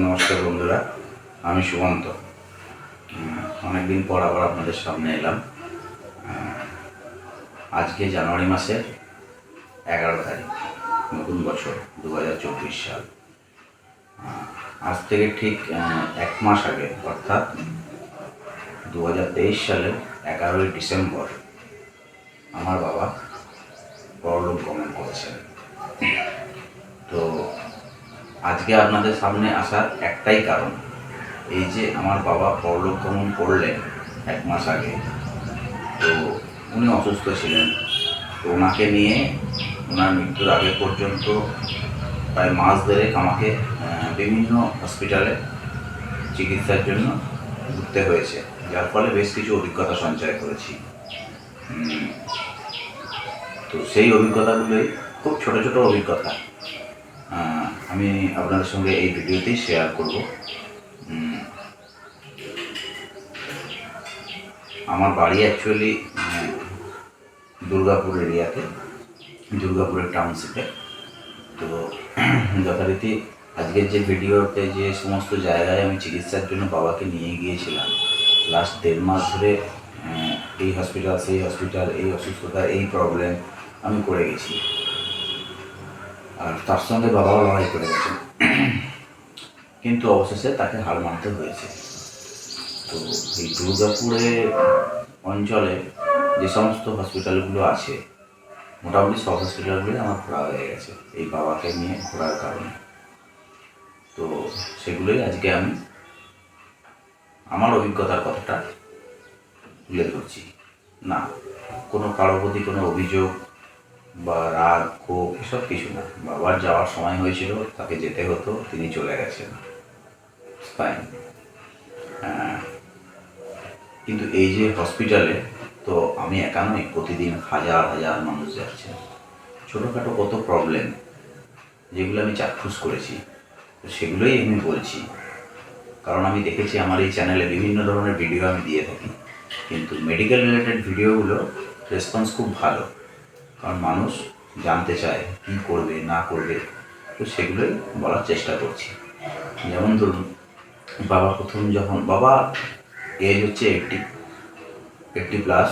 নমস্কার বন্ধুরা, আমি সুমন্ত। অনেকদিন পর আবার আপনাদের সামনে এলাম। আজকে জানুয়ারি মাসের 11 তারিখ, নতুন বছর 2024 সাল। আজ থেকে ঠিক 1 মাস আগে, অর্থাৎ 2023 সালের 11ই ডিসেম্বর আমার বাবা পরলোক গমন করেছেন। তো আজকে আপনাদের সামনে আসার একটাই কারণ, এই যে আমার বাবা পরলোক গমন করলেন 1 মাস আগে। তো উনি অসুস্থ ছিলেন, তো ওনাকে নিয়ে ওনার মৃত্যুর আগে পর্যন্ত প্রায় মাস দেড়েক আমাকে বিভিন্ন হসপিটালে চিকিৎসার জন্য ঘুরতে হয়েছে, যার ফলে বেশ কিছু অভিজ্ঞতা সঞ্চয় করেছি। তো সেই অভিজ্ঞতাগুলোই খুব ছোট ছোট অভিজ্ঞতা আমি আপনাদের সঙ্গে এই ভিডিওতেই শেয়ার করব। আমার বাড়ি অ্যাকচুয়ালি দুর্গাপুর এরিয়াতে, দুর্গাপুরের টাউনশিপে। তো যথারীতি আজকের যে ভিডিওতে যে সমস্ত জায়গায় আমি চিকিৎসার জন্য বাবাকে নিয়ে গিয়েছিলাম, লাস্ট 1.5 মাস ধরে এই হসপিটাল সেই হসপিটাল, এই অসুস্থতা এই প্রবলেম আমি করে গেছি। আর তার সঙ্গে বাবাও লড়াই করে গেছেন, কিন্তু অবশেষে তাকে হার মানতে হয়েছে। তো এই দুর্গাপুরে অঞ্চলে যে সমস্ত হসপিটালগুলো আছে, মোটামুটি সব হসপিটালগুলোই আমার ঘোরা হয়ে গেছে এই বাবাকে নিয়ে ঘোরার কারণে। তো সেগুলোই আজকে আমি আমার অভিজ্ঞতার কথাটা তুলে ধরছি। না, কোনো কারোর প্রতি কোনো অভিযোগ বা রাগ ক্ষোভ এসব কিছু না। বাবার যাওয়ার সময় হয়েছিল, তাকে যেতে হতো, তিনি চলে গেছেন, ফাইন। কিন্তু এই যে হসপিটালে তো আমি একা নই, প্রতিদিন হাজার হাজার মানুষ যাচ্ছে। ছোটোখাটো কত প্রবলেম যেগুলো আমি চাক্ষুষ করেছি, তো সেগুলোই আমি বলছি। কারণ আমি দেখেছি আমার এই চ্যানেলে বিভিন্ন ধরনের ভিডিও আমি দিয়ে থাকি, কিন্তু মেডিকেল রিলেটেড ভিডিওগুলো রেসপন্স খুব ভালো, কারণ মানুষ জানতে চায় কী করবে না করবে। তো সেগুলোই বলার চেষ্টা করছি। যেমন ধরুন, বাবা প্রথম যখন বাবা এজ হচ্ছে 80+,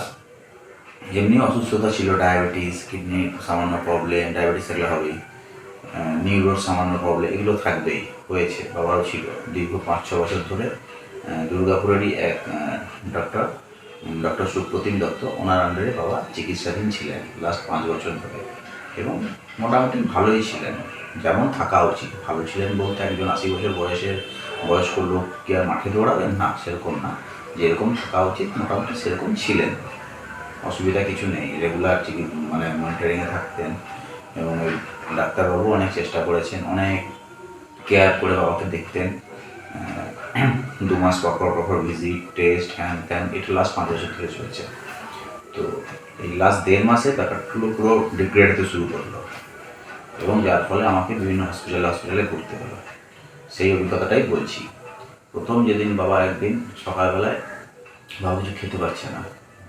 এমনি অসুস্থতা ছিল, ডায়াবেটিস, কিডনির সামান্য প্রবলেম, ডায়াবেটিস থাকলে হবেই, নিউরোর সামান্য প্রবলেম, এগুলো থাকবেই, হয়েছে, বাবারও ছিল। দীর্ঘ 5-6 বছর ধরে দুর্গাপুরেরই এক ডক্টর সুপ্রতিম দত্ত, ওনার আন্ডারে বাবা চিকিৎসাধীন ছিলেন লাস্ট 5 বছর ধরে, এবং মোটামুটি ভালোই ছিলেন, যেমন থাকা উচিত। ভালো ছিলেন বলতে একজন 80 বছর বয়স্ক লোক কি আর মাঠে দৌড়াবেন? না, সেরকম না। যেরকম থাকা উচিত মোটামুটি সেরকম ছিলেন, অসুবিধা কিছু নেই। রেগুলার মনিটরিংয়ে থাকতেন, এবং ওই ডাক্তারবাবু অনেক চেষ্টা করেছেন, অনেক কেয়ার করে বাবাকে দেখতেন। 2 মাস পর ভিজিট, টেস্ট, হ্যান ত্যান, এটা লাস্ট 5 বছর ধরে চলছে। তো এই লাস্ট 1.5 মাসে ব্যাপারগুলো পুরো ডিগ্রেড হতে শুরু করলো, এবং যার ফলে আমাকে বিভিন্ন হসপিটালে ঘুরতে হলো। সেই অভিজ্ঞতাটাই বলছি। প্রথম যেদিন বাবা একদিন সকালবেলায় বাবা কিছু খেতে পারছে না,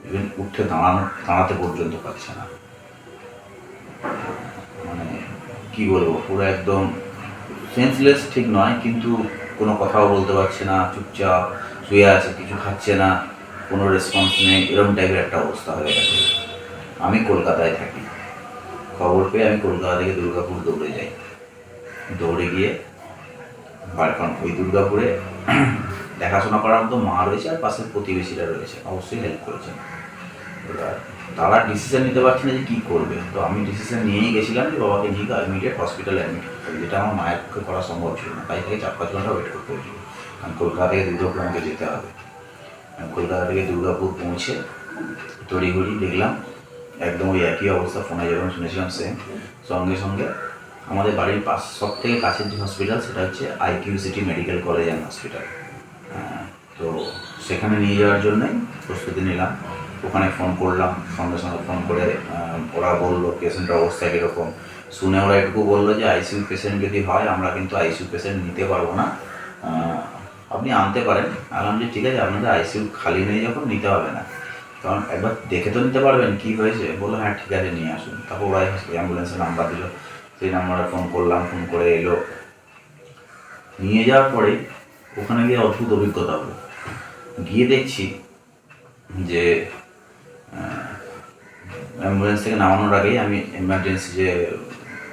ইভেন উঠে দাঁড়াতে পর্যন্ত পারছে না, মানে কী বলবো, পুরো একদম সেন্সলেস ঠিক নয়, কিন্তু কোনো কথাও বলতে পারছে না, চুপচাপ শুয়ে আছে, কিছু খাচ্ছে না, কোনো রেসপন্স নেই, এরকম টাইপের একটা অবস্থা হয়ে গেছে। আমি কলকাতায় থাকি, খবর পেয়ে আমি কলকাতা থেকে দুর্গাপুর দৌড়ে যাই। দৌড়ে গিয়ে কারণ ওই দুর্গাপুরে দেখাশোনা করার মতো মা রয়েছে, আর পাশের প্রতিবেশীরা রয়েছে, অবশ্যই হেল্প করেছেন। এবার তারা ডিসিশন নিতে পারছে না যে কী করবে। তো আমি ডিসিশন নিয়েই গেছিলাম যে বাবাকে নিয়ে ইমিডিয়েট হসপিটালে অ্যাডমিট করতে, যেটা আমার মায়ের পক্ষে করা সম্ভব ছিল না। তাই থেকে 4-5 ঘন্টা ওয়েট করতে হয়েছিল, কারণ কলকাতা থেকে দুর্গাপুর আমাকে যেতে হবে। কলকাতা থেকে দুর্গাপুর পৌঁছে তড়িঘড়ি দেখলাম একদম ওই একই অবস্থা, ফোনে যখন শুনেছিলাম সেম, সঙ্গে সঙ্গে আমাদের বাড়ির সব থেকে কাছের যে হসপিটাল সেটা হচ্ছে IQ city medical college and hospital. তো সেখানে নিয়ে যাওয়ার জন্যই প্রস্তুতি নিলাম। ওখানে ফোন করলাম, সঙ্গে সঙ্গে ফোন করে ওরা বললো পেশেন্টের অবস্থা কীরকম। শুনে ওরা এটুকু বললো যে ICU পেশেন্ট যদি হয় আমরা কিন্তু ICU পেশেন্ট নিতে পারবো না, আপনি আনতে পারেন। আনলাম যে ঠিক আছে, আপনাদের ICU খালি নেই যখন, নিতে হবে না, কারণ একবার দেখে তো নিতে পারবেন কী হয়েছে। বললো হ্যাঁ ঠিক আছে, নিয়ে আসুন। তারপর ওরা অ্যাম্বুলেন্সের নাম্বার দিল, সেই নাম্বারে ফোন করলাম, ফোন করে এলো। নিয়ে যাওয়ার পরে ওখানে গিয়ে অদ্ভুত অভিজ্ঞতা হলো। গিয়ে দেখছি যে অ্যাম্বুলেন্স থেকে নামানোর আগেই আমি এমার্জেন্সি যে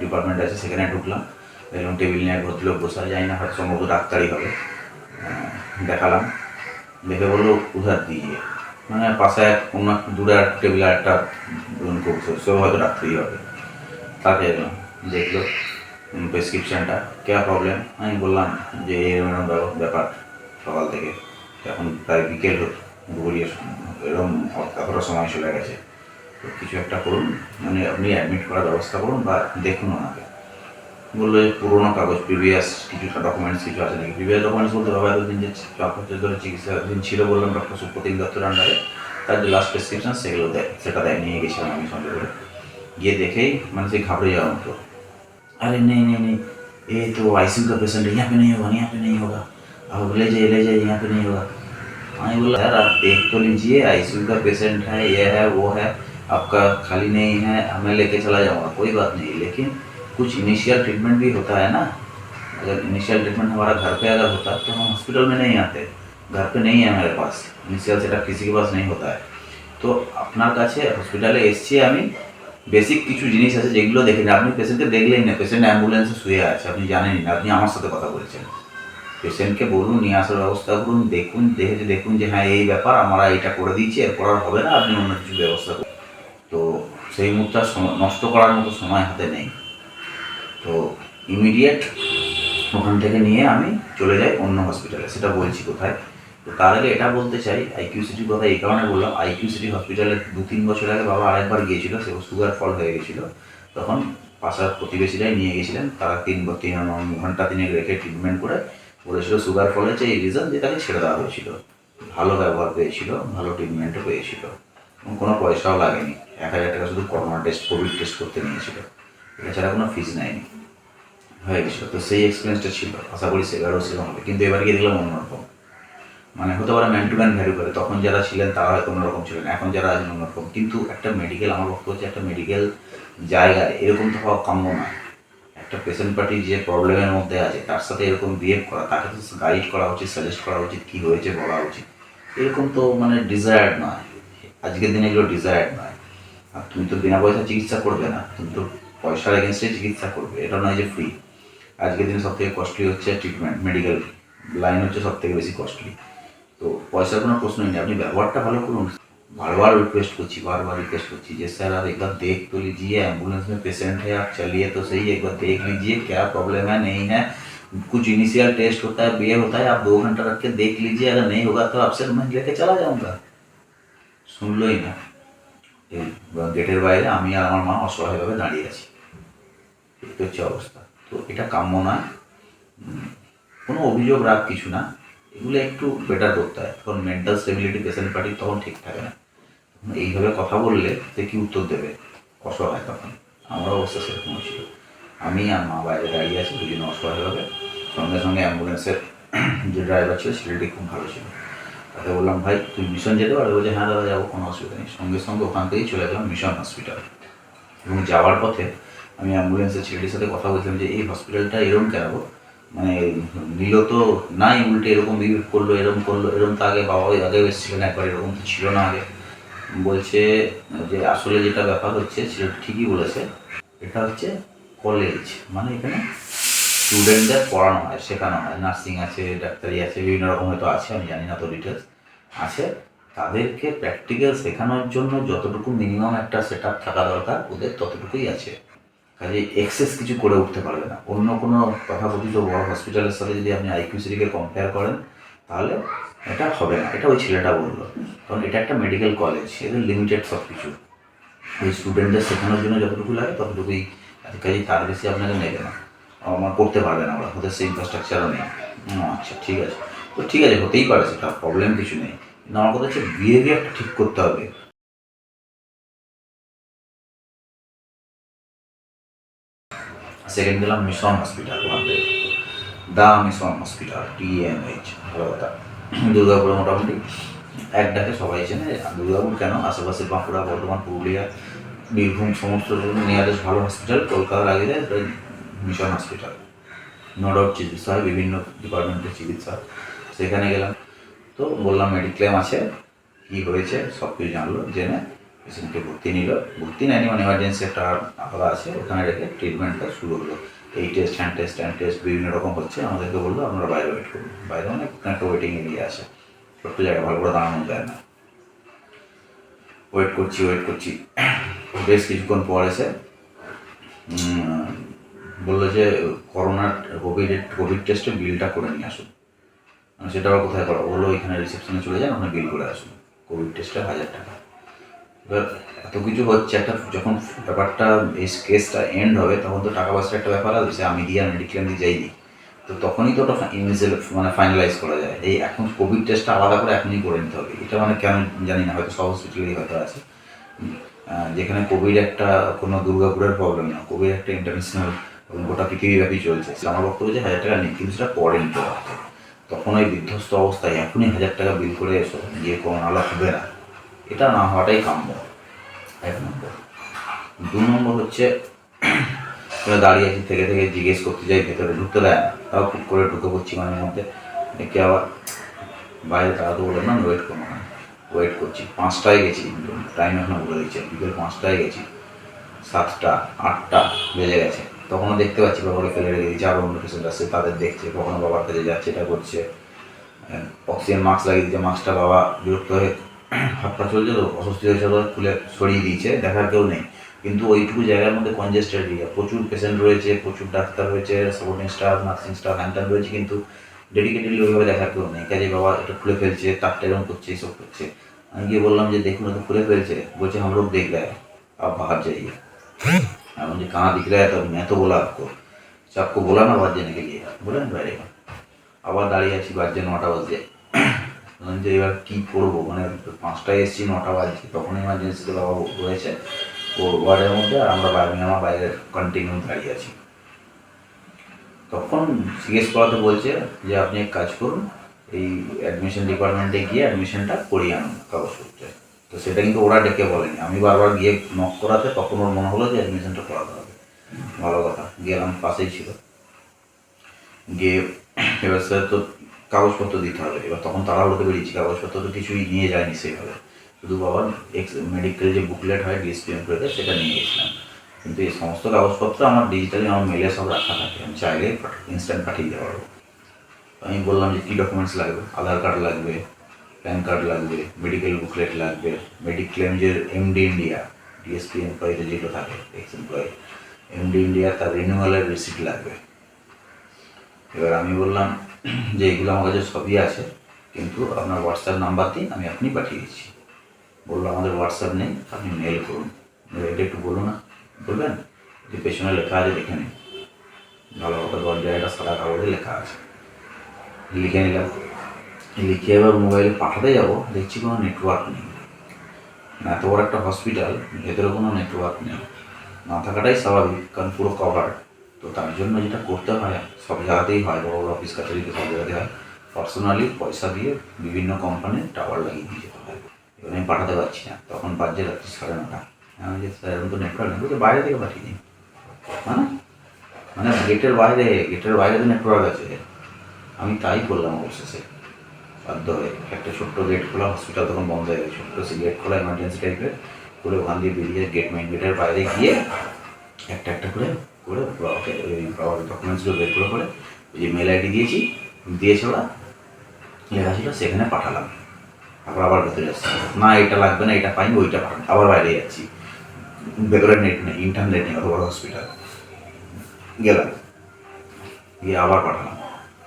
ডিপার্টমেন্ট আছে সেখানে ঢুকলাম, দেখলাম টেবিল নিয়ে ভদ্রলোক বসা, যাই না হয়তো সম্ভবত ডাক্তারই হবে। দেখালাম, দেখে বললো উধার দিয়ে, মানে পাশে অন্য দূরে এক টেবিলে একটা সেও হয়তো ডাক্তারই হবে। তাকে দেখলো প্রেসক্রিপশানটা, কে প্রবলেম, আমি বললাম যে এরকম ব্যাপার সকাল থেকে এখন প্রায় বিকেল দুপুরিয়ে এরকম এতটা সময় চলে গেছে, তো কিছু একটা করুন, মানে আপনি অ্যাডমিট করার ব্যবস্থা করুন বা দেখুন ওনাকে। বললো যে পুরোনো কাগজ, প্রিভিয়াস কিছু ডকুমেন্টস কিছু আছে নাকি। প্রিভিয়াস ডকুমেন্টস বলতে বাবা এতদিন যে 4 বছর ধরে চিকিৎসা ছিল বললাম ডক্টর সুপ্রতিম দত্তের আন্ডারে, তার যে লাস্ট প্রেসক্রিপশন সেগুলো দেয়, সেটা দেয়, নিয়ে গেছিলাম আমি সঙ্গে করে। গিয়ে দেখেই মানে সেই घबरा যাওয়ার মতো, अरे नहीं नहीं नहीं ये तो आईसीयू का पेशेंट है, यहाँ पे नहीं होगा, यहाँ पे नहीं होगा, अब ले जाइए यहाँ पे नहीं होगा। मैं बोला यार आप देख तो लीजिए, आईसीयू का पेशेंट है, ये है वो है, आपका खाली नहीं है, मैं लेके चला जाऊँगा, कोई बात नहीं, लेकिन कुछ इनिशियल ट्रीटमेंट भी होता है ना। अगर इनिशियल ट्रीटमेंट हमारा घर पे अगर होता तो हम हॉस्पिटल में नहीं आते, घर पे नहीं है मेरे पास, इनिशियल सेटअप किसी के पास नहीं होता है। तो আপনার কাছে হসপিটালে এসছি আমি, বেসিক কিছু জিনিস আছে যেগুলো দেখেন, আপনি পেশেন্টকে দেখলেই না, পেশেন্ট অ্যাম্বুলেন্সে শুয়ে আছে, আপনি জানেনই না, আপনি আমার সাথে কথা বলছেন। পেশেন্টকে বলুন নিয়ে আসার ব্যবস্থা করুন, দেখুন দেখুন যে হ্যাঁ এই ব্যাপার, আমরা এটা করে দিচ্ছি, এরপর আর হবে না, আপনি অন্য কিছু ব্যবস্থা করুন। তো সেই মুহূর্তে নষ্ট করার মতো সময় হাতে নেই। তো ইমিডিয়েট ওখান থেকে নিয়ে আমি চলে যাই অন্য হসপিটালে, সেটা বলছি কোথায়। তো তার আগে এটা বলতে চাই, আইকিউ সিটির কথা এই কারণে বললাম, আইকিউ সিটি হসপিটালে 2-3 বছর আগে বাবা আরেকবার গিয়েছিল, সে সুগার ফল হয়ে গেছিলো, তখন পাশার প্রতিবেশীরাই নিয়ে গেছিলেন, তারা 3 ঘন্টা 3 রেখে ট্রিটমেন্ট করে বলেছিল সুগার ফল হয়েছে, এই রিজন যে তাকে ছেড়ে দেওয়া হয়েছিল। ভালো ব্যবহার পেয়েছিল, ভালো ট্রিটমেন্টও পেয়েছিল, এবং কোনো পয়সাও লাগেনি। 1000 টাকা শুধু করোনা টেস্ট, কোভিড টেস্ট করতে নিয়েছিল, এটা ছাড়া কোনো ফিজ নেয়নি, হয়ে গেছিলো। তো সেই এক্সপিরিয়েন্সটা ছিল, আশা করি সেবারও সেরকম হবে। কিন্তু এবার গিয়ে দেখলাম অন্যরকম, মানে হতে পারে ম্যান টু ম্যান ভ্যারি করে, তখন যারা ছিলেন তারা হয়তো অন্যরকম ছিলেন, এখন যারা আছেন অন্যরকম। কিন্তু একটা মেডিকেল, আমার বক্তব্য হচ্ছে একটা মেডিকেল জায়গায় এরকম তো হওয়া কাম্য নয়। একটা পেশেন্ট পার্টি যে প্রবলেমের মধ্যে আছে তার সাথে এরকম বিহেভ করা, তাকে তো গাইড করা উচিত, সাজেস্ট করা উচিত, কী হয়েছে বলা উচিত। এরকম তো মানে ডিজায়ার্ড নয়, আজকের দিনে এগুলো ডিজায়ার্ড নয়। আর তুমি তো বিনা পয়সা চিকিৎসা করবে না, তুমি তো পয়সার এগেনস্টে চিকিৎসা করবে, এটা নয় যে ফ্রি। আজকের দিনে সবথেকে কস্টলি হচ্ছে ট্রিটমেন্ট, মেডিকেল লাইন হচ্ছে সবথেকে বেশি কস্টলি। তো পয়সার কোনো প্রশ্নই নেই, আপনি ব্যবহারটা ভালো করুন। बार बार रिक्वेस्ट करছি যে স্যার आप एक बार देख तो लीजिए, एम्बुलेंस में पेशेंट है, आप चलिए तो सही, एक बार देख लीजिए क्या प्रॉब्लम है नहीं है, कुछ इनिशियल टेस्ट होता है, ये होता है, आप 2 घंटा रख के देख लीजिए, अगर नहीं होगा तो आपसे मैं लेके चला जाऊँगा। শুনলই না, এই গেটের বাইরে আমি আর আমার মা অসহায়ভাবে দাঁড়িয়ে আছি, এই হচ্ছে অবস্থা। তো এটা কাম্য নয়, কোনো অভিযোগ রাখ কিছু না, এগুলো একটু বেটার করতে হয়, তখন মেন্টাল স্টেবিলিটি পেশেন্ট পার্টির তখন ঠিক থাকে না। এইভাবে কথা বললে সে কি উত্তর দেবে, অসহায় তখন। আমার অবস্থা সেরকম ছিল, আমি আর মা বাইরে দাঁড়িয়ে আছি, দুজনে অসহায়ভাবে। সঙ্গে সঙ্গে অ্যাম্বুলেন্সের যে ড্রাইভার ছিল সেটি খুব ভালো ছিল, তাকে বললাম ভাই তুই মিশন যেতে পারবে, বলছে হ্যাঁ দাদা যাবো, কোনো অসুবিধা নেই। সঙ্গে সঙ্গে ওখান থেকেই চলে গেলাম মিশন হসপিটাল। এবং যাওয়ার পথে আমি অ্যাম্বুলেন্সের ছেলেটির সাথে কথা বলছিলাম যে এই হসপিটালটা এরকম কেন, মানে নিল তো নাই, উল্টে এরকম বিহেভ করলো, এরকম করলো, এরকম তো আগে বাবা আগেও এসেছিলেন একবার, এরকম তো ছিল না আগে। বলছে যে আসলে যেটা ব্যাপার হচ্ছে, ছেলেটা ঠিকই বলেছে, এটা হচ্ছে কলেজ, মানে এখানে স্টুডেন্টদের পড়ানো হয়, শেখানো হয়, নার্সিং আছে, ডাক্তারি আছে, বিভিন্ন রকম হয়তো আছে, আমি জানি না তো ডিটেলস আছে। তাদেরকে প্র্যাকটিক্যাল শেখানোর জন্য যতটুকু মিনিমাম একটা সেট আপ থাকা দরকার ওদের ততটুকুই আছে, কাজে এক্সেস কিছু করে উঠতে পারবে না। অন্য কোনো তথাকথিত বড় হসপিটালের সাথে যদি আপনি আইকিউ সিটিকে কম্পেয়ার করেন তাহলে এটা হবে না, এটা ওই ছেলেটা বললো। কারণ এটা একটা মেডিকেল কলেজ, এদের লিমিটেড সব কিছু, ওই স্টুডেন্টদের শেখানোর জন্য যতটুকু লাগে ততটুকুই, কাজে তার বেশি আপনাকে নেবে না, আমার করতে পারবে না ওরা, ওদের সেই ইনফ্রাস্ট্রাকচারও নেই। আচ্ছা ঠিক আছে, তো ঠিক আছে, হতেই পারে, সেটা প্রবলেম কিছু নেই, কিন্তু আমার কথা হচ্ছে বিহেভিয়ারটা ঠিক করতে হবে। সেকেন্ড গেলাম মিশন হসপিটাল, দা মিশন হসপিটাল, TMH, ভালো কথা। দুর্গাপুরে মোটামুটি এক ডাকে সবাই চেনে, দুর্গাপুর কেন, আশেপাশে বাঁকুড়া, বর্ধমান, পুরুলিয়া, বীরভূম সমস্ত নিয়ারেস্ট ভালো হসপিটাল কলকাতার আগে যায় মিশন হসপিটাল। নো ডাউট চিকিৎসা হয়, বিভিন্ন ডিপার্টমেন্টের চিকিৎসা। সেখানে গেলাম, তো বললাম মেডিক্লেম আছে, কী হয়েছে সব কিছু জানলো, জেনে পেশেন্টকে ভর্তি নিল। ভর্তি নেয়নি, মানে এমার্জেন্সি একটা আলাদা আছে, ওখানে রেখে ট্রিটমেন্টটা শুরু হলো। এই টেস্ট হ্যান্ড টেস্ট বিভিন্ন রকম হচ্ছে। আমাদেরকে বললো আপনারা বাইরে ওয়েট করুন। বাইরে অনেক একটা ওয়েটিং এরিয়া আছে, ছোট্ট জায়গা, ভালো করে দাঁড়ানো যায় না। ওয়েট করছি বেশ কিছুক্ষণ পর এসে বললো যে কোভিড টেস্টের বিলটা করে নিয়ে আসুন। সেটা আবার কোথায় করা? বললো এখানে রিসেপশনে চলে যান, ওখানে বিল করে আসুন, কোভিড টেস্টটা 1000 টাকা। এবার এত কিছু হচ্ছে, একটা যখন ব্যাপারটা এই কেসটা এন্ড হবে তখন তো টাকা পয়সার একটা ব্যাপার আছে, আমি দিয়ে মেডিক্লেম দিয়ে যাইনি, তো তখনই তো ওটা ইনিশিয়াল মানে ফাইনালাইজ করা যায়। এই এখন কোভিড টেস্টটা আলাদা করে এখনই করে নিতে হবে, এটা মানে কেন জানি না, হয়তো সব হসপিটালেই হয়তো আছে, যেখানে কোভিড একটা কোনো দুর্গাপুরের প্রবলেম না, কোভিড একটা ইন্টারন্যাশনাল এবং গোটা পৃথিবীব্যাপী চলছে। আমার বক্তব্য যে 1000 টাকা নেই, কিন্তু সেটা পরে নিতে পারতো। তখন ওই বিধ্বস্ত অবস্থায় এখনই 1000 টাকা বিল করে এসো, গিয়ে কোনো আলাদা হবে না, এটা না হওয়াটাই কাম্য। 1 নম্বর। 2 নম্বর হচ্ছে দাঁড়িয়ে আছি, থেকে জিজ্ঞেস করতে যাই, ভেতরে ঢুকতে দেয় না, তাও খুব করে ঢুকে পড়ছি মাঝে মধ্যে, একে আবার বাইরে তাড়াতে বলে না ওয়েট করবো না, ওয়েট করছি। 5টায় গেছি, টাইম এখনো বলে দিচ্ছে, বিকেল 5টায় গেছি, 7টা 8টা বেজে গেছে, তখনও দেখতে পাচ্ছি বাবাকে ফেলে রেখে দিয়েছে, আরও অন্য পেশেন্ট আসছে, তাদের দেখছে, কখনো বাবার কাছে যাচ্ছে, এটা করছে। অক্সিজেন মাস্ক লাগিয়ে দিচ্ছে, মাস্কটা বাবা বিরক্ত হয়ে হাত পা চলছে তো, অস্বস্তি হয়েছে, খুলে সরিয়ে দিয়েছে, দেখার কেউ নেই। কিন্তু ওইটুকু জায়গার মধ্যে কনজেস্টেড এরিয়া, প্রচুর পেশেন্ট রয়েছে, প্রচুর ডাক্তার রয়েছে, supporting staff, nursing staff, hand রয়েছে, কিন্তু ডেডিকেটেডলি ওইভাবে দেখার কেউ নেই। কাজে বাবা এটা খুলে ফেলছে, তারটা এরকম করছে, এইসব করছে। আমি গিয়ে বললাম যে দেখুন তো খুলে ফেলছে, বলছে हम लोग देख रहे हैं, आप बाहर जाइए। আমি যে कहाँ दिख रहा है, तब मैं तो बोला आपको, आपको बोला ना बाहर जाने के लिए, বলেন বাইরে। আবার দাঁড়িয়ে আছি, বাজছে 9টা বাজে, যে এবার কী করবো, মানে 5টায় এসেছি, 9টা বাজছে, তখন এমার্জেন্সিতে বাবা রয়েছে ও ওয়ার্ডের মধ্যে, আর আমরা আমার বাইরে কন্টিনিউ দাঁড়িয়ে আছি। তখন জিজ্ঞেস করাতে বলছে যে আপনি এক কাজ করুন, এই অ্যাডমিশন ডিপার্টমেন্টে গিয়ে অ্যাডমিশনটা করিয়ে আনুন কাগজপত্রে। তো সেটা কিন্তু ওরা ডেকে বলেনি, আমি বারবার গিয়ে নক করাতে তখন ওর মনে হলো যে অ্যাডমিশনটা করাতে হবে। ভালো কথা, গেলাম, পাশেই ছিল, গিয়ে এবার স্যার তো কাগজপত্র দিতে হবে। এবার তখন তাড়াহুড়োতে বেরিয়েছি, কাগজপত্র তো কিছুই নিয়ে যায়নি সেভাবে, শুধু বাবার মেডিকেল যে বুকলেট হয় ডিএসপিএম করে, সেটা নিয়ে গেছিলাম। কিন্তু এই সমস্ত কাগজপত্র আমার ডিজিটালি আমার মেলে সব রাখা থাকে, আমি চাইলে ইনস্ট্যান্ট পাঠিয়ে দিতে পারবো। আমি বললাম যে কী ডকুমেন্টস লাগবে, আধার কার্ড লাগবে, প্যান কার্ড লাগবে, মেডিকেল বুকলেট লাগবে, মেডিক্লেম যে এমডি ইন্ডিয়া, ডিএসপি এমপ্লয়িতে যেগুলো থাকে, এক্স এমপ্লয়ি, এমডি ইন্ডিয়া তার রিনিউয়ালের রিসিপ্ট লাগবে। এবার আমি বললাম যে এগুলো আমার কাছে সবই আছে, কিন্তু আপনার হোয়াটসঅ্যাপ নাম্বার দিন, আমি আপনি পাঠিয়ে দিচ্ছি। বললো আমাদের হোয়াটসঅ্যাপ নেই, আপনি মেল করুন। এটা একটু বলুন না, বলবেন যে পেছনে লেখা আছে দেখে নিন, ভালো কথা, 10 জায়গাটা সাদা কাগজে লেখা আছে। লিখে নিলাম, লিখে এবার মোবাইলে পাঠাতে যাবো, দেখছি কোনো নেটওয়ার্ক নেই। এত বড় একটা হসপিটাল, ভেতরে কোনো নেটওয়ার্ক নেই, না থাকাটাই স্বাভাবিক, কারণ পুরো কভার। তো তার জন্য যেটা করতে হয়, সব জায়গাতেই হয়, বড় বড় অফিস কাছারিতে সব জায়গাতে হয়, পার্সোনালি পয়সা দিয়ে বিভিন্ন কোম্পানির টাওয়ার লাগিয়ে দিয়ে যেতে হয়। এবার আমি পাঠাতে পারছি না, তখন বাজছে রাত্রি 9:30। আমি যে স্যার এরকম তো নেটওয়ার্ক নেই, বলছে বাইরে থেকে পাঠিয়ে দিই। মানে মানে গেটের বাইরে তো নেটওয়ার্ক আছে। আমি তাই করলাম অবশেষে, বাধ্য হয়ে। একটা ছোট্ট গেট খোলা, হসপিটাল তখন বন্ধ হয়ে গেছে, ছোট্ট সে গেট খোলা এমার্জেন্সি টাইপের, করে ওখান দিয়ে বেরিয়ে মেইন গেটের বাইরে গিয়ে একটা করে বাবাকে ওই বাবার ডকুমেন্টসগুলো বের করে ওই যে মেল আইডি দিয়েছে ওরা, লেখা ছিল, সেখানে পাঠালাম। তারপর আবার ভেতরে যাচ্ছি, না এটা লাগবে না, এটা পাইনি, ওইটা পাঠান। আবার বাইরে যাচ্ছি, ভেতরে নেট নেই, ইন্টারনেট নেই, অত বড় হসপিটাল। গেলাম, গিয়ে আবার পাঠালাম।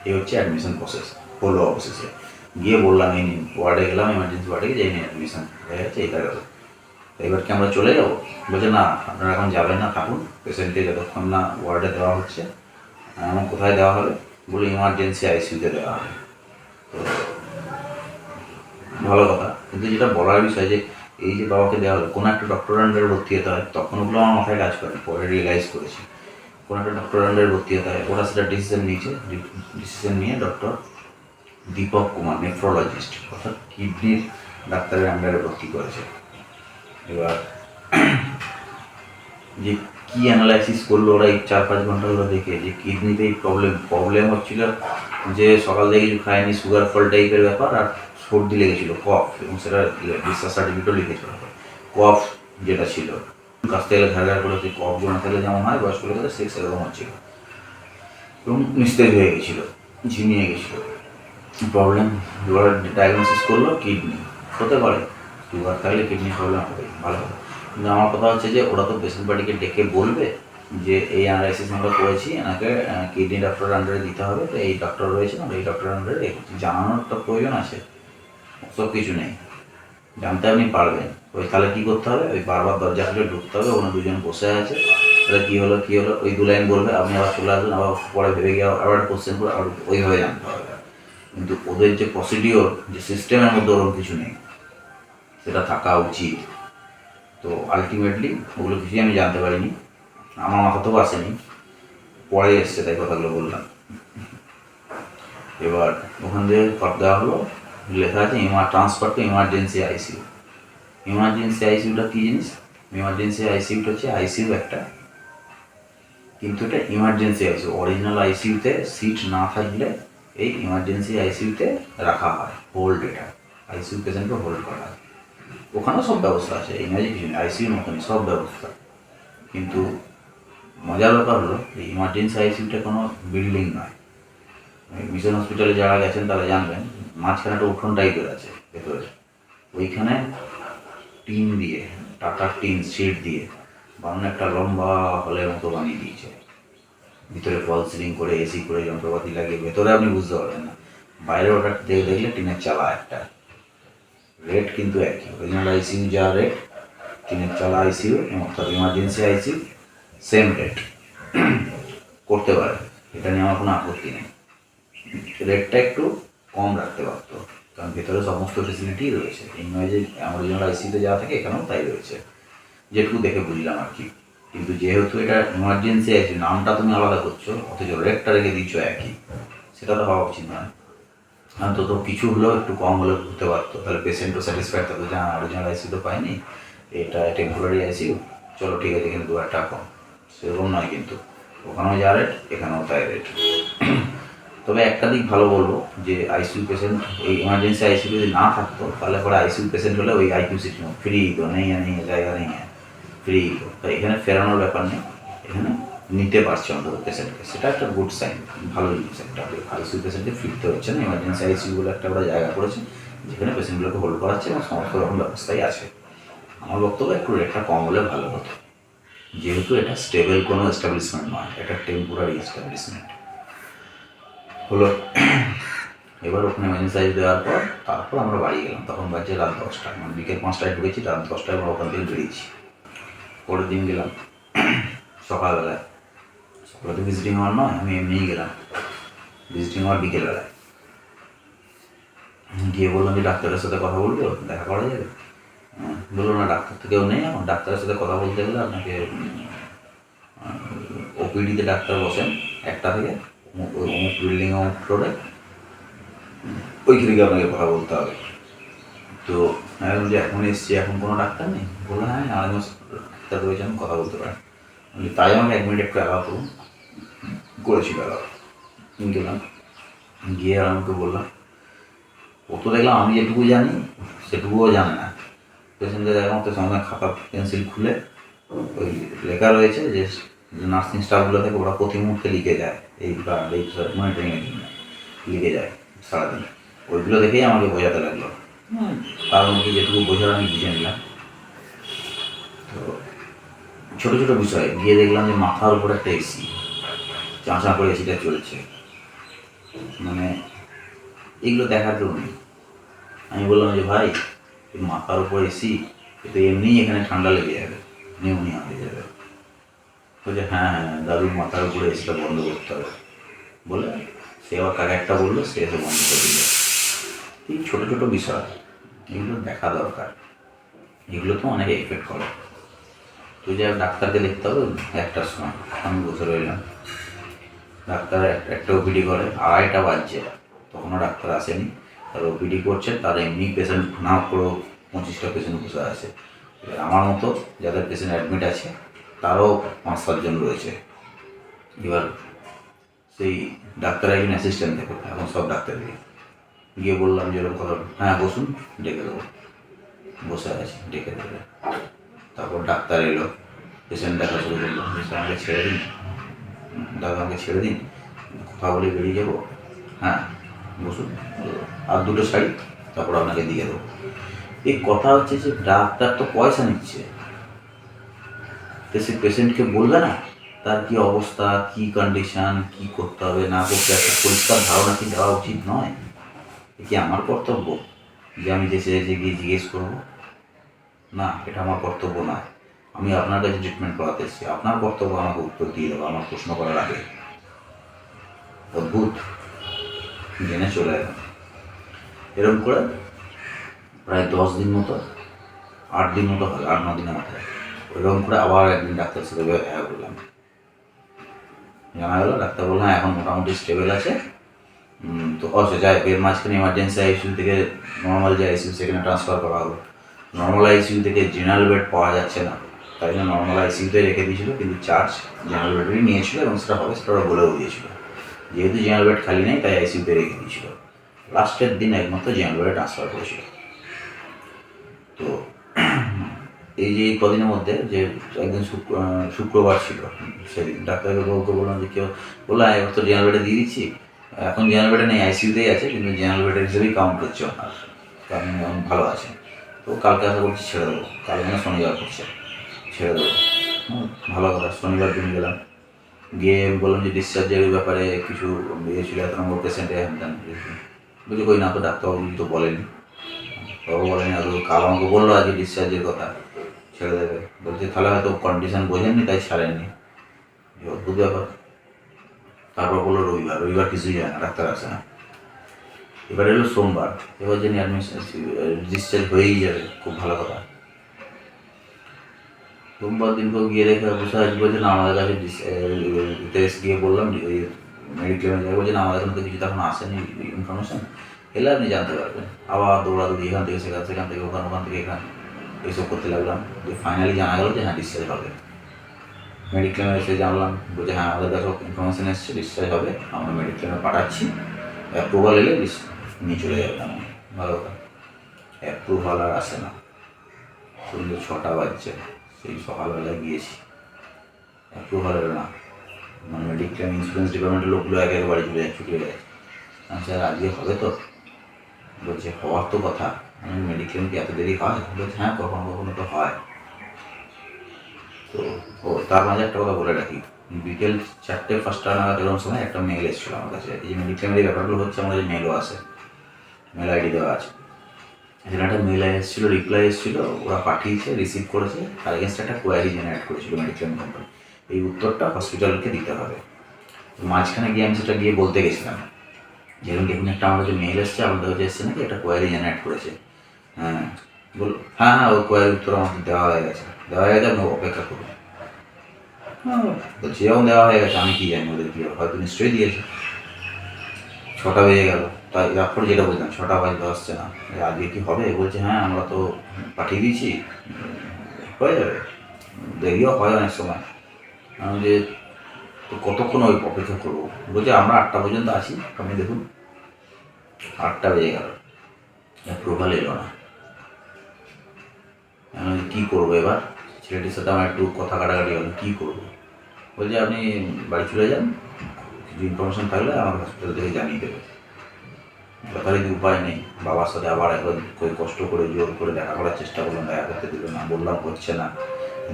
এই হচ্ছে অ্যাডমিশন প্রসেস। হলো অবশেষে, গিয়ে বললাম এই নিন, ওয়ার্ডে গেলাম, এমার্জেন্সি ওয়ার্ডে গিয়ে নিন অ্যাডমিশন হয়ে গেছে, এটা গেল। এবার কি আমরা চলে যাবো? বলছে না, আপনারা এখন যাবেন না, থাকুন, পেশেন্টকে যতক্ষণ না ওয়ার্ডে দেওয়া হচ্ছে। আমার কোথায় দেওয়া হবে? বলে ইমার্জেন্সি আইসিইউতে দেওয়া হবে। তো ভালো কথা, কিন্তু যেটা বলার বিষয় যে এই যে বাবাকে দেওয়া হলো, কোনো একটা ডক্টর আন্ডারে ভর্তি হতে হয়, তখন ওগুলো আমার মাথায় কাজ করে, পরে রিয়েলাইজ করেছি কোনো একটা ডক্টর আন্ডারে ভর্তি হতে হয়। ওরা সেটা ডিসিশন নিয়ে ডক্টর দীপক কুমার, নেফ্রোলজিস্ট, অর্থাৎ কিডনির ডাক্তারের আন্ডারে ভর্তি করেছে। এবার যে কী অ্যানালাইসিস করলো ওরা এই 4-5 ঘন্টা ধরে দেখে যে কিডনিতেই প্রবলেম হচ্ছিল, যে সকাল থেকে কিছু খায়নি, সুগার ফল টাইপের ব্যাপার, আর সর্দি লেগেছিল, কফ, এবং সেটা ডিসচার্জ সার্টিফিকেটও লিখেছিল। কফ যেটা ছিল, কাছ থেকে ঘাড় করে সেই কফগুলো না থাকলে যেমন হয় বয়স্ক লোকেদের, সেরকম হচ্ছিল এবং নিস্তেজ হয়ে গেছিলো, ঝিমিয়ে গেছিলো। প্রবলেম এবার ডায়াগনোসিস করলো কিডনি, হতে পারে সুগার থাকলে কিডনি প্রবলেম হবে, ভালো হবে। কিন্তু আমার কথা হচ্ছে যে ওরা তো পেশেন্ট পার্টিকে ডেকে বলবে যে এই অ্যানালাইসিস আমরা করেছি, এনাকে কিডনি ডক্টরের আন্ডারে দিতে হবে, তো এই ডক্টর রয়েছে, আমরা এই ডক্টরের আন্ডারে জানানোর তো প্রয়োজন আছে। সব কিছু নেই, জানতে আপনি পারবেন। ওই তাহলে কী করতে হবে, ওই বারবার দরজা খুলে ঢুকতে হবে, ওখানে দুজন বসে আছে, তাহলে কী হলো ওই 2 লাইন বলবে, আপনি আবার চলে আসবেন, আবার পরে ভেবে গিয়ে আবার কোশ্চেন করে আবার ওইভাবে জানতে হবে। কিন্তু ওদের যে প্রসিডিওর, যে সিস্টেমের মধ্যে ওরকম কিছু নেই, সেটা থাকা উচিত। তো আলটিমেটলি ওগুলো কিছুই আমি জানতে পারিনি, আমার মাথাতেও আসেনি, পরে এসছে, তাই কথাগুলো বললাম। এবার ওখান থেকে দেওয়া হলো, লেখা আছে transfer to emergency ICU. Emergency আইসিইউটা কী জিনিস? ইমার্জেন্সি আইসিইউটা হচ্ছে আইসিইউ একটা, কিন্তু এটা ইমার্জেন্সি আইসিইউ। অরিজিনাল আইসিইউতে সিট না থাকলে এই ইমার্জেন্সি আইসিইউতে রাখা হয়, হোল্ড, এটা আইসিইউ পেশেন্টকে হোল্ড করা হয়। ওখানেও সব ব্যবস্থা আছে, ইমার্জেন্সি আইসিইউর মতনই সব ব্যবস্থা। কিন্তু মজার ব্যাপার হলো এই ইমার্জেন্সি আইসিইউটা কোনো বিল্ডিং নয়। মিশন হসপিটালে যারা গেছেন তারা জানবেন, মাঝখানে একটা উঠোন টাইপের আছে ভেতরে, ওইখানে টিন দিয়ে, টাটার টিন শিট দিয়ে বানানো একটা লম্বা হলের মতো বানিয়ে দিয়েছে, ভিতরে ফল সিলিং করে, এসি করে, যন্ত্রপাতি লাগিয়ে, ভেতরে আপনি বুঝতে পারবেন না, বাইরে ওটা দেখলে টিনের চালা একটা, রেট কিন্তু একই, অরিজিনাল আইসিইউ যা রেট, টিনের চালা আইসিইউ অর্থাৎ ইমার্জেন্সি আইসিইউ সেম রেট করতে পারে, এটা নিয়ে আমার কোনো আপত্তি নেই। রেটটা একটু কম রাখতে পারতো, কারণ ভেতরে সমস্ত ফেসিলিটি রয়েছে, এই নয় যে অরিজিনাল আইসিইউতে যা থাকে এখানেও তাই রয়েছে, যেটুকু দেখে বুঝলাম আর কি। কিন্তু যেহেতু এটা ইমার্জেন্সি আইসিইউ, নামটা তুমি আলাদা করছো, অথচ রেটটা রেখে দিচ্ছ একই, সেটা তো হওয়া উচিত নয়। অন্তত কিছু হলেও একটু কম হলেও হতে পারতো, তাহলে পেশেন্টও স্যাটিসফাইড থাকতো যে অরিজিনাল আইসিইউ তো পাইনি, এটা টেম্পোরারি আইসিইউ, চলো ঠিক আছে, কিন্তু 2 টাকা কম, সেরকম নয়। কিন্তু ওখানেও যা রেট এখানেও তাই রেট। তবে একটা দিক ভালো বলবো, যে আইসিইউ পেশেন্ট, এই ইমার্জেন্সি আইসিইউ যদি না থাকতো তাহলে পরে আইসিইউ পেশেন্ট হলে ওই আইকিউ সিট ফ্রি তো নেই, জায়গা নেই, ফ্রি তো, তাই এখানে ফেরানোর ব্যাপার নেই, এখানে নিতে পারছে অন্তত পেশেন্টকে, সেটা একটা গুড সাইন, ভালো জিনিস একটা। আইসিইউ পেশেন্টকে ফিরতে হচ্ছে না, ইমার্জেন্সি আইসিইউ বলে একটা ওরা জায়গা করেছে যেখানে পেশেন্টগুলোকে হোল্ড করাচ্ছে এবং সমস্ত রকম ব্যবস্থাই আছে। আমার বক্তব্য একটু রেটটা কম হলে ভালো হতো, যেহেতু এটা স্টেবল কোনো এস্টাবলিশমেন্ট নয়, এটা টেম্পোরারি এস্টাবলিশমেন্ট হলো। এবার ওখানে মেসেজ দেওয়ার পর তারপর আমরা বাড়ি গেলাম, তখন বাজছে রাত 10টা, মানে বিকেল 5টায় ঢুকেছি, রাত 10টায় আমরা ওখান থেকে বেরিয়েছি। পরের দিন গেলাম সকালবেলায়, সকালে তো ভিজিটিং হওয়ার নয়, আমি এমনিই গেলাম, ভিজিটিং হওয়ার বিকেলবেলায় গিয়ে বললাম যে ডাক্তারের সাথে কথা বলবো, দেখা করা যাবে। বললো না, ডাক্তার তো কেউ নেই এখন, ডাক্তারের সাথে কথা বলতে গেলে আপনাকে ওপিডিতে ডাক্তার বসেন 1টা থেকে, অমুক বিল্ডিং অমুক ফ্লোরে, ওইখানে গিয়ে আপনাকে কথা বলতে হবে। তো এখন যে এখন এসছি, এখন কোনো ডাক্তার নেই, বললো হ্যাঁ আড়াই মাস ডাক্তার রয়েছে, আমি কথা বলতে পারেন। তাই আমাকে 1 মিনিট একটু অ্যালাউ করুন, করেছিল অ্যালাউ। গেলাম, গিয়ে আমাকে বললাম, ও তো দেখলাম আমি যেটুকু জানি সেটুকুও জানে না। পেশেন্টদের দেখা মতো সঙ্গে খাতা পেন্সিল খুলে ওই লেখা রয়েছে যে নার্সিং স্টাফগুলো থেকে ওরা প্রতি মুহূর্তে লিখে যায়, এই ব্লাড, এই মনিটরিংয়ের জন্য লিখে যায় সারাদিন, ওইগুলো দেখেই আমাকে বোঝাতে লাগলো। তার মধ্যে যেটুকু বোঝার আমি বুঝে নিলাম। তো ছোটো ছোটো বিষয় গিয়ে দেখলাম যে মাথার উপর একটা এসি, চাঁচা করে এসিটা চলছে, মানে এগুলো দেখার জন্য আমি বললাম যে ভাই, মাথার উপর এসি, তো এমনিই এখানে ঠান্ডা লেগে যাবে, নিউমোনিয়া হয়ে যাবে। বলছে হ্যাঁ হ্যাঁ দাদুর মাথার উপরে এসিটা বন্ধ করতে হবে বলে, সে আবার কাকে একটা বললো, সে এসে বন্ধ করে দিল। এই ছোটো ছোটো বিষয় এগুলো দেখা দরকার, এগুলো তো অনেক এফেক্ট করে। তুই যে ডাক্তারকে দেখতে হবে 1টার সময়, আমি বসে রইলাম, ডাক্তার একটা ওপিডি করে, 2:30টা বাজছে, তখনও ডাক্তার আসেনি, তার ওপিডি করছে, তার এমনি পেশেন্ট না করেও 25টা পেশেন্ট বসে আছে। এবার আমার মতো যাদের পেশেন্ট অ্যাডমিট আছে তারও 5-7 জন রয়েছে। এবার সেই ডাক্তার একজন অ্যাসিস্ট্যান্ট দেখো, এখন সব ডাক্তার গিয়ে বললাম যে এরকম কথা, হ্যাঁ বসুন ডেকে দেবো, বসে আছি ডেকে দেবে। তারপর ডাক্তার এলো, পেশেন্ট দেখা শুরু করলো, আমাকে ছেড়ে দিন দাদা, আমাকে ছেড়ে দিন, কথা বলে বেরিয়ে যাবো। হ্যাঁ বসুন, আর 2টো শাড়ি তারপর আপনাকে দিয়ে দেবো। এই কথা হচ্ছে যে ডাক্তার তো পয়সা নিচ্ছে, তো সে পেশেন্টকে বলবে না তার কি অবস্থা, কি কন্ডিশন, কি করতে হবে না করতে, একটা পরিষ্কার ধারণা কি দেওয়া উচিত নয়? এ কি আমার কর্তব্য যে আমি দেশে গিয়ে জিজ্ঞেস করবো? না, এটা আমার কর্তব্য নয়। আমি আপনার কাছে ট্রিটমেন্ট করাতে এসেছি, আপনার কর্তব্য আমাকে উত্তর দিয়ে দেবো আমার প্রশ্ন করার আগে। অদ্ভুত, জেনে চলে এলাম। এরকম করে প্রায় 10 দিন মতো, 8 দিন মতো হয়, 8-9 দিনের মাথায় ওইরকম করে আবার একদিন ডাক্তার সাথে দেখা করলাম। জানা গেলো ডাক্তার বললাম এখন মোটামুটি স্টেবল আছে। তো যাই এর মাঝখানে এমার্জেন্সি আইসিইউ থেকে নর্মাল যে আইসিইউ সেখানে ট্রান্সফার করা হলো। নর্মাল আইসিইউ থেকে জেনারেল বেড পাওয়া যাচ্ছে না, তাই জন্য নর্মাল আইসিইউতে রেখে দিয়েছিল, কিন্তু চার্জ জেনারেল বেডেরই নিয়েছিল এবং সেটা হবে সেটা ওরা বলেও দিয়েছিল। যেহেতু জেনারেল বেড খালি নেই তাই আইসিইউতে রেখে দিয়েছিল। লাস্টের দিন একমাত্র জেনারেল বেডে ট্রান্সফার করেছিল। তো এই যে এই কদিনের মধ্যে যে একদিন শুক্রবার ছিল, সেদিন ডাক্তারকে বললাম যে কেউ বললাম এবার তো জেনারেল বেডে দিয়ে দিচ্ছি, এখন জেনারেল বেডে নেই আইসিইউতেই আছে, কিন্তু জেনারেল বেডের হিসেবেই কাউন্ট হচ্ছে ওনার, কারণ এখন ভালো আছে। তো কালকে আশা করছি ছেড়ে দেবো, কাল মানে শনিবার করছে, ছেড়ে দেবো। ভালো কথা। শনিবার দিন গেলাম, গিয়ে বললাম যে ডিসচার্জের ব্যাপারে কিছু ইয়ে ছিল, 1 নম্বর পেশেন্টে হ্যান বুঝি কই না তো ডাক্তারবাবু তো বলেনি, বাবু বলেনি। আর কাল আমাকে বললো আজকে ডিসচার্জের কথা, ছেড়ে দেবে। বলছে তাহলে হয়তো কন্ডিশন বোঝেননি তাই ছাড়েননি। অদ্ভুত ব্যাপার। তারপর বললো রবিবার কিছুই যায় না, ডাক্তার আসে না। এবার এলো সোমবার, এবার জানি অ্যাডমিশন ডিসচার্জ হয়েই যাবে, খুব ভালো কথা। সোমবার দিনকেও গিয়ে দেখে বসে আজ বলছে না আমাদের কাছে গিয়ে বললাম মেডিক্লেমে যাই, বলছে না আমাদের এখানে তো কিছু তখন আসেনি ইনফরমেশন, এলে আপনি জানতে পারবেন। আবার দৌড়াদৌড়ি এখান থেকে সেখান থেকে ওখান থেকে এখানে এইসব করতে লাগলাম, যে ফাইনালি জানা গেলো যে হ্যাঁ ডিসচার্জ হবে। মেডিক্লেমে এসে জানলাম, বলছে হ্যাঁ আমাদের কাছে ইনফরমেশান এসছে ডিসচার্জ হবে, আমরা মেডিক্লেমে পাঠাচ্ছি, অ্যাপ্রুভাল এলে নিয়ে চলে যাবে। আমি ভালো কথা, অ্যাপ্রুভাল আর আসে না। সন্ধ্যে 6টা বাজছে, সেই সকালবেলায় গিয়েছি, অ্যাপ্রুভাল এলো না। মানে মেডিক্লেম ইন্স্যুরেন্স ডিপার্টমেন্টের লোকগুলো একে বাড়ি ছুটে যায়। স্যার আজকে হবে তো? বলছে হওয়ার তো কথা। আমি মেডিক্লেম কি এত দেরি হয়? বলছে হ্যাঁ কখনো কখনো তো হয়। তো তার মাঝে একটা কথা বলে রাখি, বিকেল 4টে-5টা নাগাদ এরকম সময় একটা মেল এসেছিলো আমার কাছে। এই যে মেডিক্লেমের এই ব্যাপারগুলো হচ্ছে, আমাদের মেলও আসে, মেল আইডি দেওয়া আছে। এখানে একটা মেল এসেছিলো, রিপ্লাই এসেছিলো, ওরা পাঠিয়েছে, রিসিভ করেছে, তার এগেনস্টে একটা কোয়ারি জেনারেট করেছিল মেডিক্লেম কোম্পানি। এই উত্তরটা হসপিটালকে দিতে হবে। মাঝখানে গিয়ে আমি সেটা গিয়ে বলতে গেছিলাম, যেরকম দেখুন একটা আমার কাছে মেল এসছে, আমাদের কাছে এসছে নাকি একটা কোয়ারি জেনারেট করেছে। হ্যাঁ হ্যাঁ ওই কোয়ারির উত্তর আমাকে দেওয়া হয়ে গেছে, আপনি অপেক্ষা করুন। বলছি যেমন দেওয়া হয়ে গেছে, আমি কি জানি ওদের কী হয়তো নিশ্চয়ই দিয়েছে। 6টা বেজে গেল, তাই তারপরে যেটা বললাম 6টা বাজতে আসছে না, আজকে কি হবে? বলছে হ্যাঁ আমরা তো পাঠিয়ে দিয়েছি, হয়ে যাবে, দেরিও হয় অনেক সময়। আমি যে তো কতক্ষণ ওই অপেক্ষা করবো? বলছে আমরা 8টা পর্যন্ত আছি, আপনি দেখুন। 8টা বেজে গেল, অ্যাপ্রুভাল এলো না। আমি কী করবো এবার? ছেলেটির সাথে আমার একটু কথা কাটাকাটি হলো, কী করবো? বলছে আপনি বাড়ি চলে যান, কিছু ইনফরমেশান থাকলে আমার হসপিটাল থেকে জানিয়ে দেবে। যথারীতি উপায় নেই, বাবার সাথে আবার একবার কষ্ট করে জোর করে দেখা করার চেষ্টা করলাম, দেখা করতে দিল না, বললাম হচ্ছে না।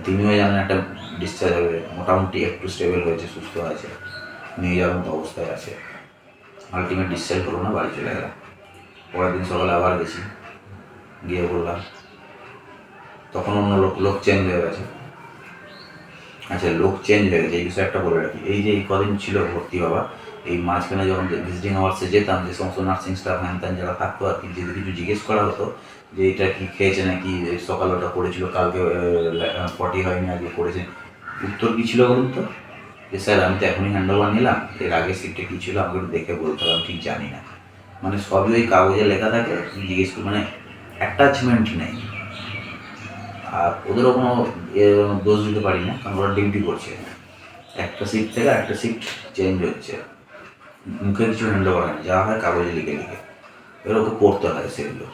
তিনিও জানেন একটা ডিসচার্জ হবে, মোটামুটি একটু স্টেবল হয়েছে, সুস্থ আছে, নিয়ে যাওয়ার মতো অবস্থায় আছে। আলটিমেট ডিসচার্জ হলো না, বাড়ি চলে গেলাম। পরের দিন সকালে আবার গেছি, গিয়ে বললাম, তখন অন্য লোক চেঞ্জ হয়ে গেছে। আচ্ছা লোক চেঞ্জ হয়ে গেছে, এই বিষয়ে একটা বলে রাখি। এই যে এই কদিন ছিল ভর্তি হওয়া, এই মাঝখানে যখন ভিজিটিং আওয়ার্সে যেতাম, যে সমস্ত নার্সিং স্টাফ হ্যান ত্যান যারা থাকতো আর কি, যদি কিছু জিজ্ঞেস করা হতো যে এটা কি খেয়েছে নাকি, সকালে ওটা করেছিল, কালকে পটি হয়নি, আজকে করেছে, উত্তর কী ছিল বলুন তো? যে স্যার আমি তো এখনই হ্যান্ড ওভার নিলাম, এর আগে সিটটা কী ছিল আমাকে একটু দেখে বলতে হবে, আমি ঠিক জানি না। মানে সবই ওই কাগজে লেখা থাকে, জিজ্ঞেস মানে অ্যাটাচমেন্ট নেই। আর ওদেরও কোনো দোষ দিতে পারি না, কারণ ওরা ডিউটি করছে, একটা শিফট থেকে একটা শিফট চেঞ্জ হচ্ছে, মুখে কিছু হ্যান্ডেল করা হয়, যা হয় কাগজে লিখে লিখে, এবার ওকে করতে হয় সেগুলো।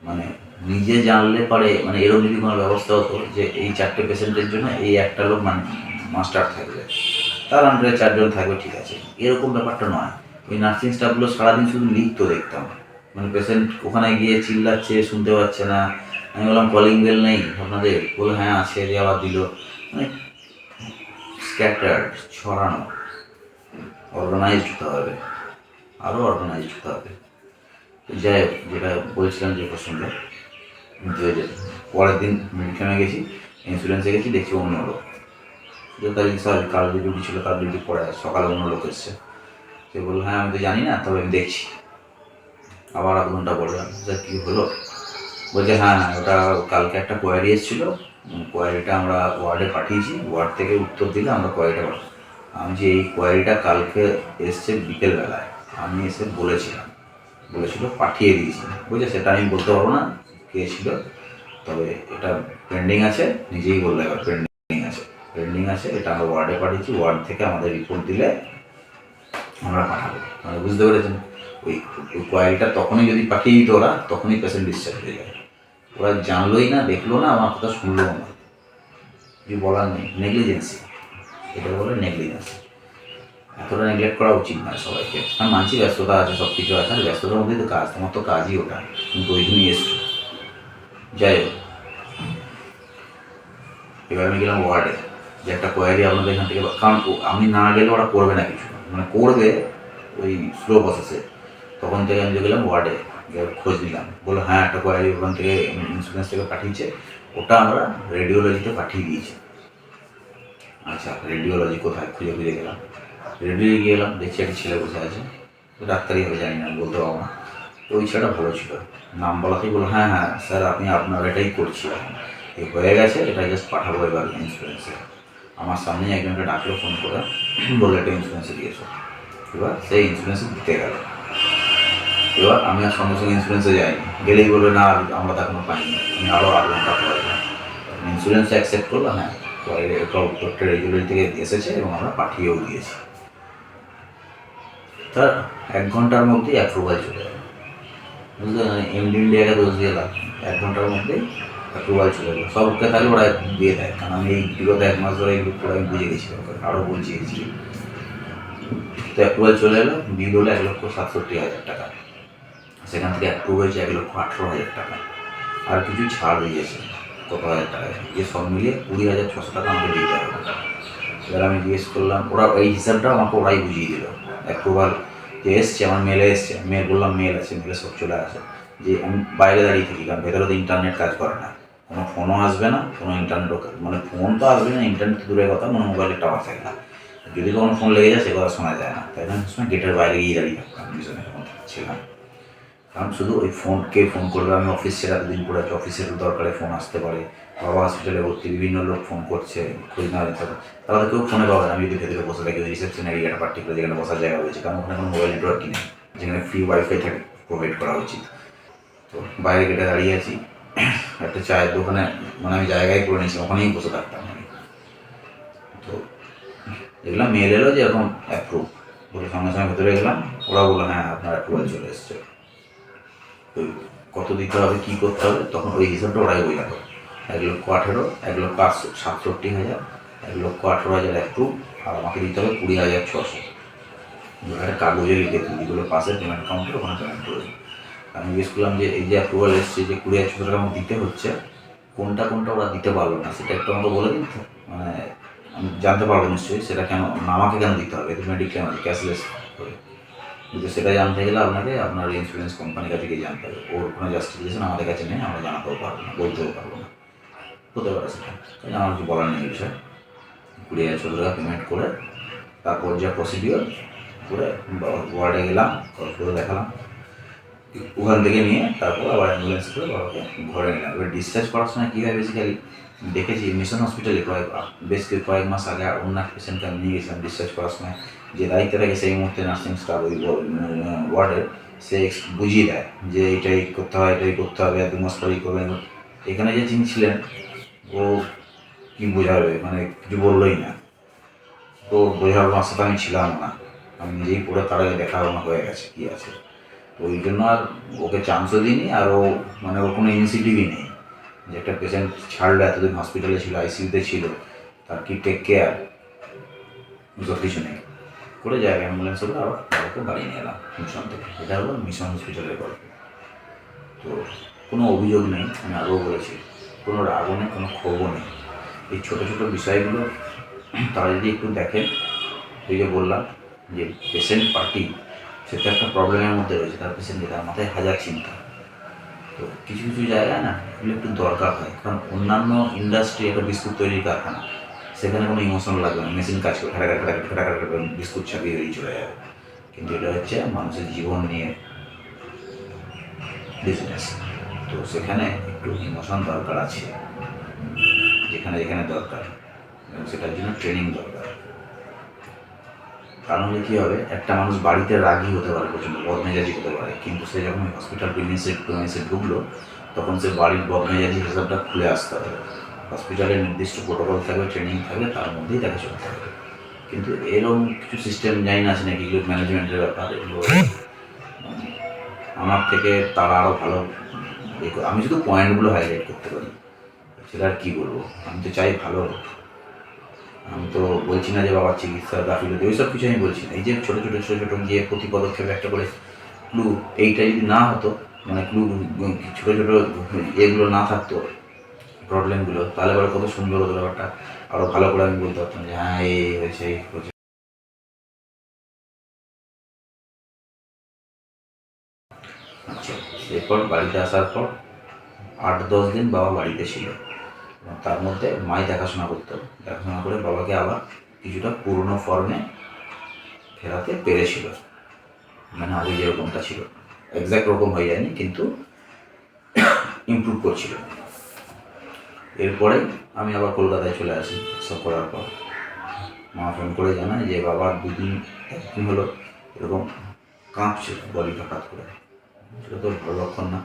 মানে নিজে জানলে পারে, মানে এরকম যদি কোনো ব্যবস্থা হতো যে এই 4টে পেশেন্টের জন্য এই একটা লোক মানে মাস্টার থাকবে, তার আন্ডারে 4জন থাকবে, ঠিক আছে, এরকম ব্যাপারটা নয়। ওই নার্সিং স্টাফগুলো সারাদিন শুধু লিখতো দেখতাম, মানে পেশেন্ট ওখানে গিয়ে চিল্লাচ্ছে, শুনতে পাচ্ছে না, আমি বললাম কলিং বেল নেই আপনাদের, বলে হ্যাঁ আছে, দিয়ে আবার দিল, মানে স্ক্যাটার্ড, ছড়ানো। অর্গানাইজড হতে হবে, আরও অর্গানাইজড হতে হবে। যাই হোক, যেটা বলছিলাম যে প্রসঙ্গে, যে পরের দিন মেডিক্লেমে গেছি, ইন্স্যুরেন্সে গেছি, দেখছি অন্য লোক, যে তার স্বাভাবিক কারো যে ডিউটি ছিল তার ডিউটি পরে সকালে অন্য লোক এসছে। সে বললো হ্যাঁ আমি তো জানি না, তবে আমি দেখছি। আবার আধ ঘন্টা বললাম স্যার কী হলো, বলছে হ্যাঁ হ্যাঁ ওটা কালকে একটা কোয়ারি এসেছিলো, কোয়ারিটা আমরা ওয়ার্ডে পাঠিয়েছি, ওয়ার্ড থেকে উত্তর দিলে আমরা কোয়ারিটা পাঠাই। আমি যে এই কোয়ারিটা কালকে এসছে বিকেলবেলায়, আমি এসে বলেছিল পাঠিয়ে দিয়েছি, বুঝছে, সেটা আমি বলতে পারবো না কে ছিল, তবে এটা পেন্ডিং আছে, নিজেই বললে এবার পেন্ডিং আছে, এটা আমরা ওয়ার্ডে পাঠিয়েছি, ওয়ার্ড থেকে আমাদের রিপোর্ট দিলে আমরা পাঠাবো। মানে বুঝতে পেরেছেন, ওই ওই কোয়ারিটা তখনই যদি পাঠিয়ে দিত ওরা, তখনই পেশেন্ট ডিসচার্জ হয়ে যায়। ওরা জানলোই না, দেখলো না, আমার কথা শুনলোও না, কিছু বলার নেই, নেগলিজেন্সি, এটা বলে নেগলিজেন্সি। এতটা নেগলেক্ট করা উচিত নয় সবাইকে। আমি মানছি ব্যস্ততা আছে, সব কিছু আছে, আর ব্যস্ততার মধ্যেই তো কাজ, তোমার তো কাজই ওটা, কিন্তু ওই জন্যই এসছো। যাই হোক, এবার আমি গেলাম ওয়ার্ডে, যে একটা কোয়ারি আপনাদের এখান থেকে, কারণ আমি না গেলে ওরা করবে না কিছু, মানে করবে ওই স্লো প্রসেসে। তখন থেকে আমি গেলাম ওয়ার্ডে, খোঁজ নিলাম, বললো হ্যাঁ একটা কোয়ারি ওখান থেকে ইন্স্যুরেন্স থেকে পাঠিয়েছে, ওটা আমরা রেডিওলজিতে পাঠিয়ে দিয়েছি। আচ্ছা রেডিওলজি কোথায়, খুঁজে খুঁজে গেলাম, রেডিওতে গেলাম, দেখছি একটা ছেলে বসে আছে, ডাক্তারি হবে জানি না, বলতে পারবো না। তো ওই ছেলেটা ভালো ছিল, নাম বলাতেই বললো হ্যাঁ হ্যাঁ স্যার আপনি আপনার এটাই করছি এখন, এই হয়ে গেছে, এটা জাস্ট পাঠাবো এবার ইন্স্যুরেন্সে। আমার সামনেই একজনকে ডাকলো ফোন করে, বললো এটা ইন্স্যুরেন্সে দিয়েছো। এবার সেই ইন্স্যুরেন্সে দিতে গেল, এবার আমি আর সঙ্গে সঙ্গে ইন্স্যুরেন্সে যাইনি, গেলেই বলবে না আমরা তো এখনো পাইনি, আমি আরও 8 ঘন্টা পরে ইন্স্যুরেন্স অ্যাকসেপ্ট করলো, হ্যাঁ এটা উত্তরটা রেগুলারি থেকে এসেছে এবং আমরা পাঠিয়েও দিয়েছি। তার 1 ঘন্টার মধ্যেই অ্যাপ্রুভাল চলে যাবে, বুঝলেন, এমডি ইন্ডিয়াকে দোষ দিয়ে লাভ, 1 ঘন্টার মধ্যেই অ্যাপ্রুভাল চলে গেলো। সবকে তাহলে ওরা দিয়ে দেয়, কারণ আমি এই বিগত 1 মাস ধরে এগুলো পুরো আমি বুঝে গেছি, আরও বলছি গেছি। তো অ্যাপ্রুভাল চলে এলো, বিল হলো 1,67,000 টাকা, সেখান থেকে অ্যাপ্রুভ হয়েছে 1,18,000 টাকা, আর কিছু ছাড় দিয়েছে কত হাজার টাকা, যে সব মিলিয়ে 20,600 টাকা আমাকে দিতে হবে। এবার আমি জিজ্ঞেস করলাম, ওরা এই হিসাবটা আমাকে ওরাই বুঝিয়ে দিল, অ্যাপ্রুভাল যে এসছে আমার মেলে এসছে, মেল বললাম মেল আছে, মেলে সব চলে আসে, যে আমি বাইরে দাঁড়িয়ে থাকি, কারণ ভেতরে তো ইন্টারনেট কাজ করে না, কোনো ফোনও আসবে না, কোনো ইন্টারনেটও, মানে ফোন তো আসবে না, ইন্টারনেট তো দূরের কথা, মানে মোবাইলের টাওয়ার থাকে না, যদি কোনো ফোন লেগে যায় সে কথা শোনা যায় না, তাই জন্য সময় গেটের বাইরে গিয়ে দাঁড়িয়ে থাকতাম, পিছনে ছিলাম, কারণ শুধু ওই ফোনকে ফোন করবে, আমি অফিস ছেড়ে দিন পড়ে আছে, অফিসের দরকারে ফোন আসতে পারে, বাবা হসপিটালে ভর্তি, বিভিন্ন লোক ফোন করছে, খোঁজ নেওয়া যেতে হবে, তাহলে কেউ ফোনে পাবে না, আমি যদি ভেতরে বসে থাকি ওই রিসেপশন এরিয়াটা পার্টিকুলার যেখানে বসার জায়গা রয়েছে, কারণ ওখানে কোনো মোবাইল নেটওয়ার্কই নেই, যেখানে ফ্রি ওয়াইফাই থাকে, প্রোভাইড করা উচিত। তো বাইরে গেটে দাঁড়িয়ে আছি, একটা চায়ের দোকানে, মানে আমি জায়গায় করে নিয়েছি, ওখানেই বসে থাকতাম আমি। তো দেখলাম মেল এলো যে এরকম অ্যাপ্রুভ, বলে সঙ্গে সঙ্গে ভেতরে গেলাম, ওরা বললো হ্যাঁ আপনার অ্যাপ্রুভাল চলে এসছে। কত দিতে হবে কী করতে হবে, তখন ওই হিসাবটা ওরাই বোঝাতো, 1,18,000, 1,67,000, 1,18,000 অ্যাপ্রুভ, আর আমাকে দিতে হবে 20,600, একটা কাগজে লিখে দিদিগুলো পাশে পেমেন্ট কাউন্টার, ওখানে পেমেন্ট করে দিই। আমি জিজ্ঞেস করলাম যে এই যে অ্যাপ্রুভাল এসছে যে 20,600 টাকা আমাকে দিতে হচ্ছে, কোনটা কোনটা ওরা দিতে পারলো না সেটা একটু আমাকে বলে দিন তো, মানে আমি জানতে পারবো নিশ্চয়ই, সেটা কেন আমাকে কেন দিতে হবে, এটা মেডিক্লেম আছে ক্যাশলেস করে, কিন্তু সেটা জানতে গেলে আপনাকে আপনার ইন্স্যুরেন্স কোম্পানির কাছে গিয়ে জানতে হবে, ওর কোনো জাস্টিফিকেশন আমাদের কাছে নেই, আমরা জানাতেও পারবো না, বলতেও পারবো না, হতে পারে সেটা, তাই আমার কিছু বলার নেই বিষয়। 20,600 টাকা পেমেন্ট করে তারপর যা প্রসিডিওর করে ওয়ার্ডে গেলাম, করে দেখালাম, ওখান থেকে নিয়ে তারপর আবার অ্যাম্বুলেন্স করে বাবাকে ঘরে নিলাম। এবার ডিসচার্জ করার সময় কী হয়, বেসিক্যালি দেখেছি মিশন হসপিটালে বেশ কয়েক মাস আগে অন্য এক পেশেন্টকে আমি নিয়ে গেছিলাম ডিসচার্জ করার সময়, যে দায়িত্বে থাকে সেই মুহূর্তে নার্সিং স্টাফ ওই ওয়ার্ডের, সে বুঝিয়ে দেয় যে এটাই করতে হয়, এটাই করতে হবে, 2 মাস পরেই করবেন। এখানে যে যিনি ছিলেন ও কি বোঝাবে, মানে কিছু বললোই না। তো বোঝার মাসে তো আমি ছিলাম না, আমি নিজেই পুরো তার আগে দেখা হয়ে গেছে কী আছে। তো ওই জন্য আর ওকে চান্সও দিইনি, আর ও মানে ওর কোনো ইনিশিয়েটিভই নেই যে একটা পেশেন্ট ছাড়লো, এতদিন হসপিটালে ছিল, আইসিইউতে ছিল, তার কি টেক কেয়ার, ওসব কিছু নেই। করে যায় অ্যাম্বুলেন্স হলো, আবার বাবাকে বাড়ি নিয়ে এলাম মিশন থেকে। এটা হলো মিশন হসপিটালের গল্প। তো কোনো অভিযোগ নেই, আমি আগেও বলেছি, কোনো রাগও নেই, কোনো ক্ষোভও নেই। এই ছোটো ছোটো বিষয়গুলো তারা যদি একটু দেখেন, ওই যে বললাম যে পেশেন্ট পার্টি সে তো একটা প্রবলেমের মধ্যে রয়েছে, তার পেশেন্টকে, তার মাথায় হাজার চিন্তা। তো কিছু কিছু জায়গায় না এগুলো একটু দরকার হয়, কারণ অন্যান্য ইন্ডাস্ট্রি একটা বিস্কুট তৈরির কারখানা, সেখানে কোনো ইমোশন লাগবে না, মেশিন কাজ করে খাটাখাটা বিস্কুট ছাপিয়ে বেরিয়ে চলে যাবে। কিন্তু এটা হচ্ছে মানুষের জীবন নিয়ে বিজনেস। তো সেখানে একটু ইমোশন দরকার আছে, যেখানে যেখানে দরকার, এবং সেটার জন্য ট্রেনিং দরকার। কারণ কী হবে, একটা মানুষ বাড়িতে রাগী হতে পারে, প্রচণ্ড বদমেজাজি হতে পারে, কিন্তু সে যখন হসপিটাল প্রিমিসে ঢুকলো, তখন সে বাড়ির বদমেজাজি হিসাবটা খুলে আসতে হবে। হসপিটালের নির্দিষ্ট প্রোটোকল থাকবে, ট্রেনিং থাকবে, তার মধ্যেই তাকে চলতে হবে। কিন্তু এরকম কিছু সিস্টেম জানি না আছে নাকি, এগুলো ম্যানেজমেন্টের ব্যাপার, এগুলো আমার থেকে তারা আরও ভালো। আমি শুধু পয়েন্টগুলো হাইলাইট করতে পারি, সেটা আর কী বলবো। আমি তো চাই ভালো, আমি তো বলছি না যে বাবার চিকিৎসা গাফিলতি, ওই সব কিছু আমি বলছি না। এই যে ছোটো ছোটো ছোটো ছোটো গিয়ে প্রতি পদক্ষেপে একটা করে ক্লু, এইটা যদি না হতো, মানে ক্লু ছোটো ছোটো এগুলো না থাকতো, প্রবলেমগুলো, তাহলে এবার কত সুন্দর হতো ব্যাপারটা, আরও ভালো করে আমি বলতে পারতাম যে হ্যাঁ এই হয়েছে, এই হয়েছে। আচ্ছা, এরপর বাড়িতে আসার পর 8-10 দিন বাবা বাড়িতে ছিল, এবং তার মধ্যে মাই দেখাশোনা করতো। দেখাশোনা করে বাবাকে আবার কিছুটা পুরনো ফর্মে ফেরাতে পেরেছিল, মানে আগে যেরকমটা ছিল এক্স্যাক্ট রকম হয়ে যায়নি, কিন্তু ইমপ্রুভ করছিল। এরপরে আমি আবার কলকাতায় চলে আসি। সব করার পর মা ফোন করে জানায় যে বাবার একদিন হলো এরকম কাঁপছে বডিটা হঠাৎ করে। সেটা তো ভালো লক্ষণ না।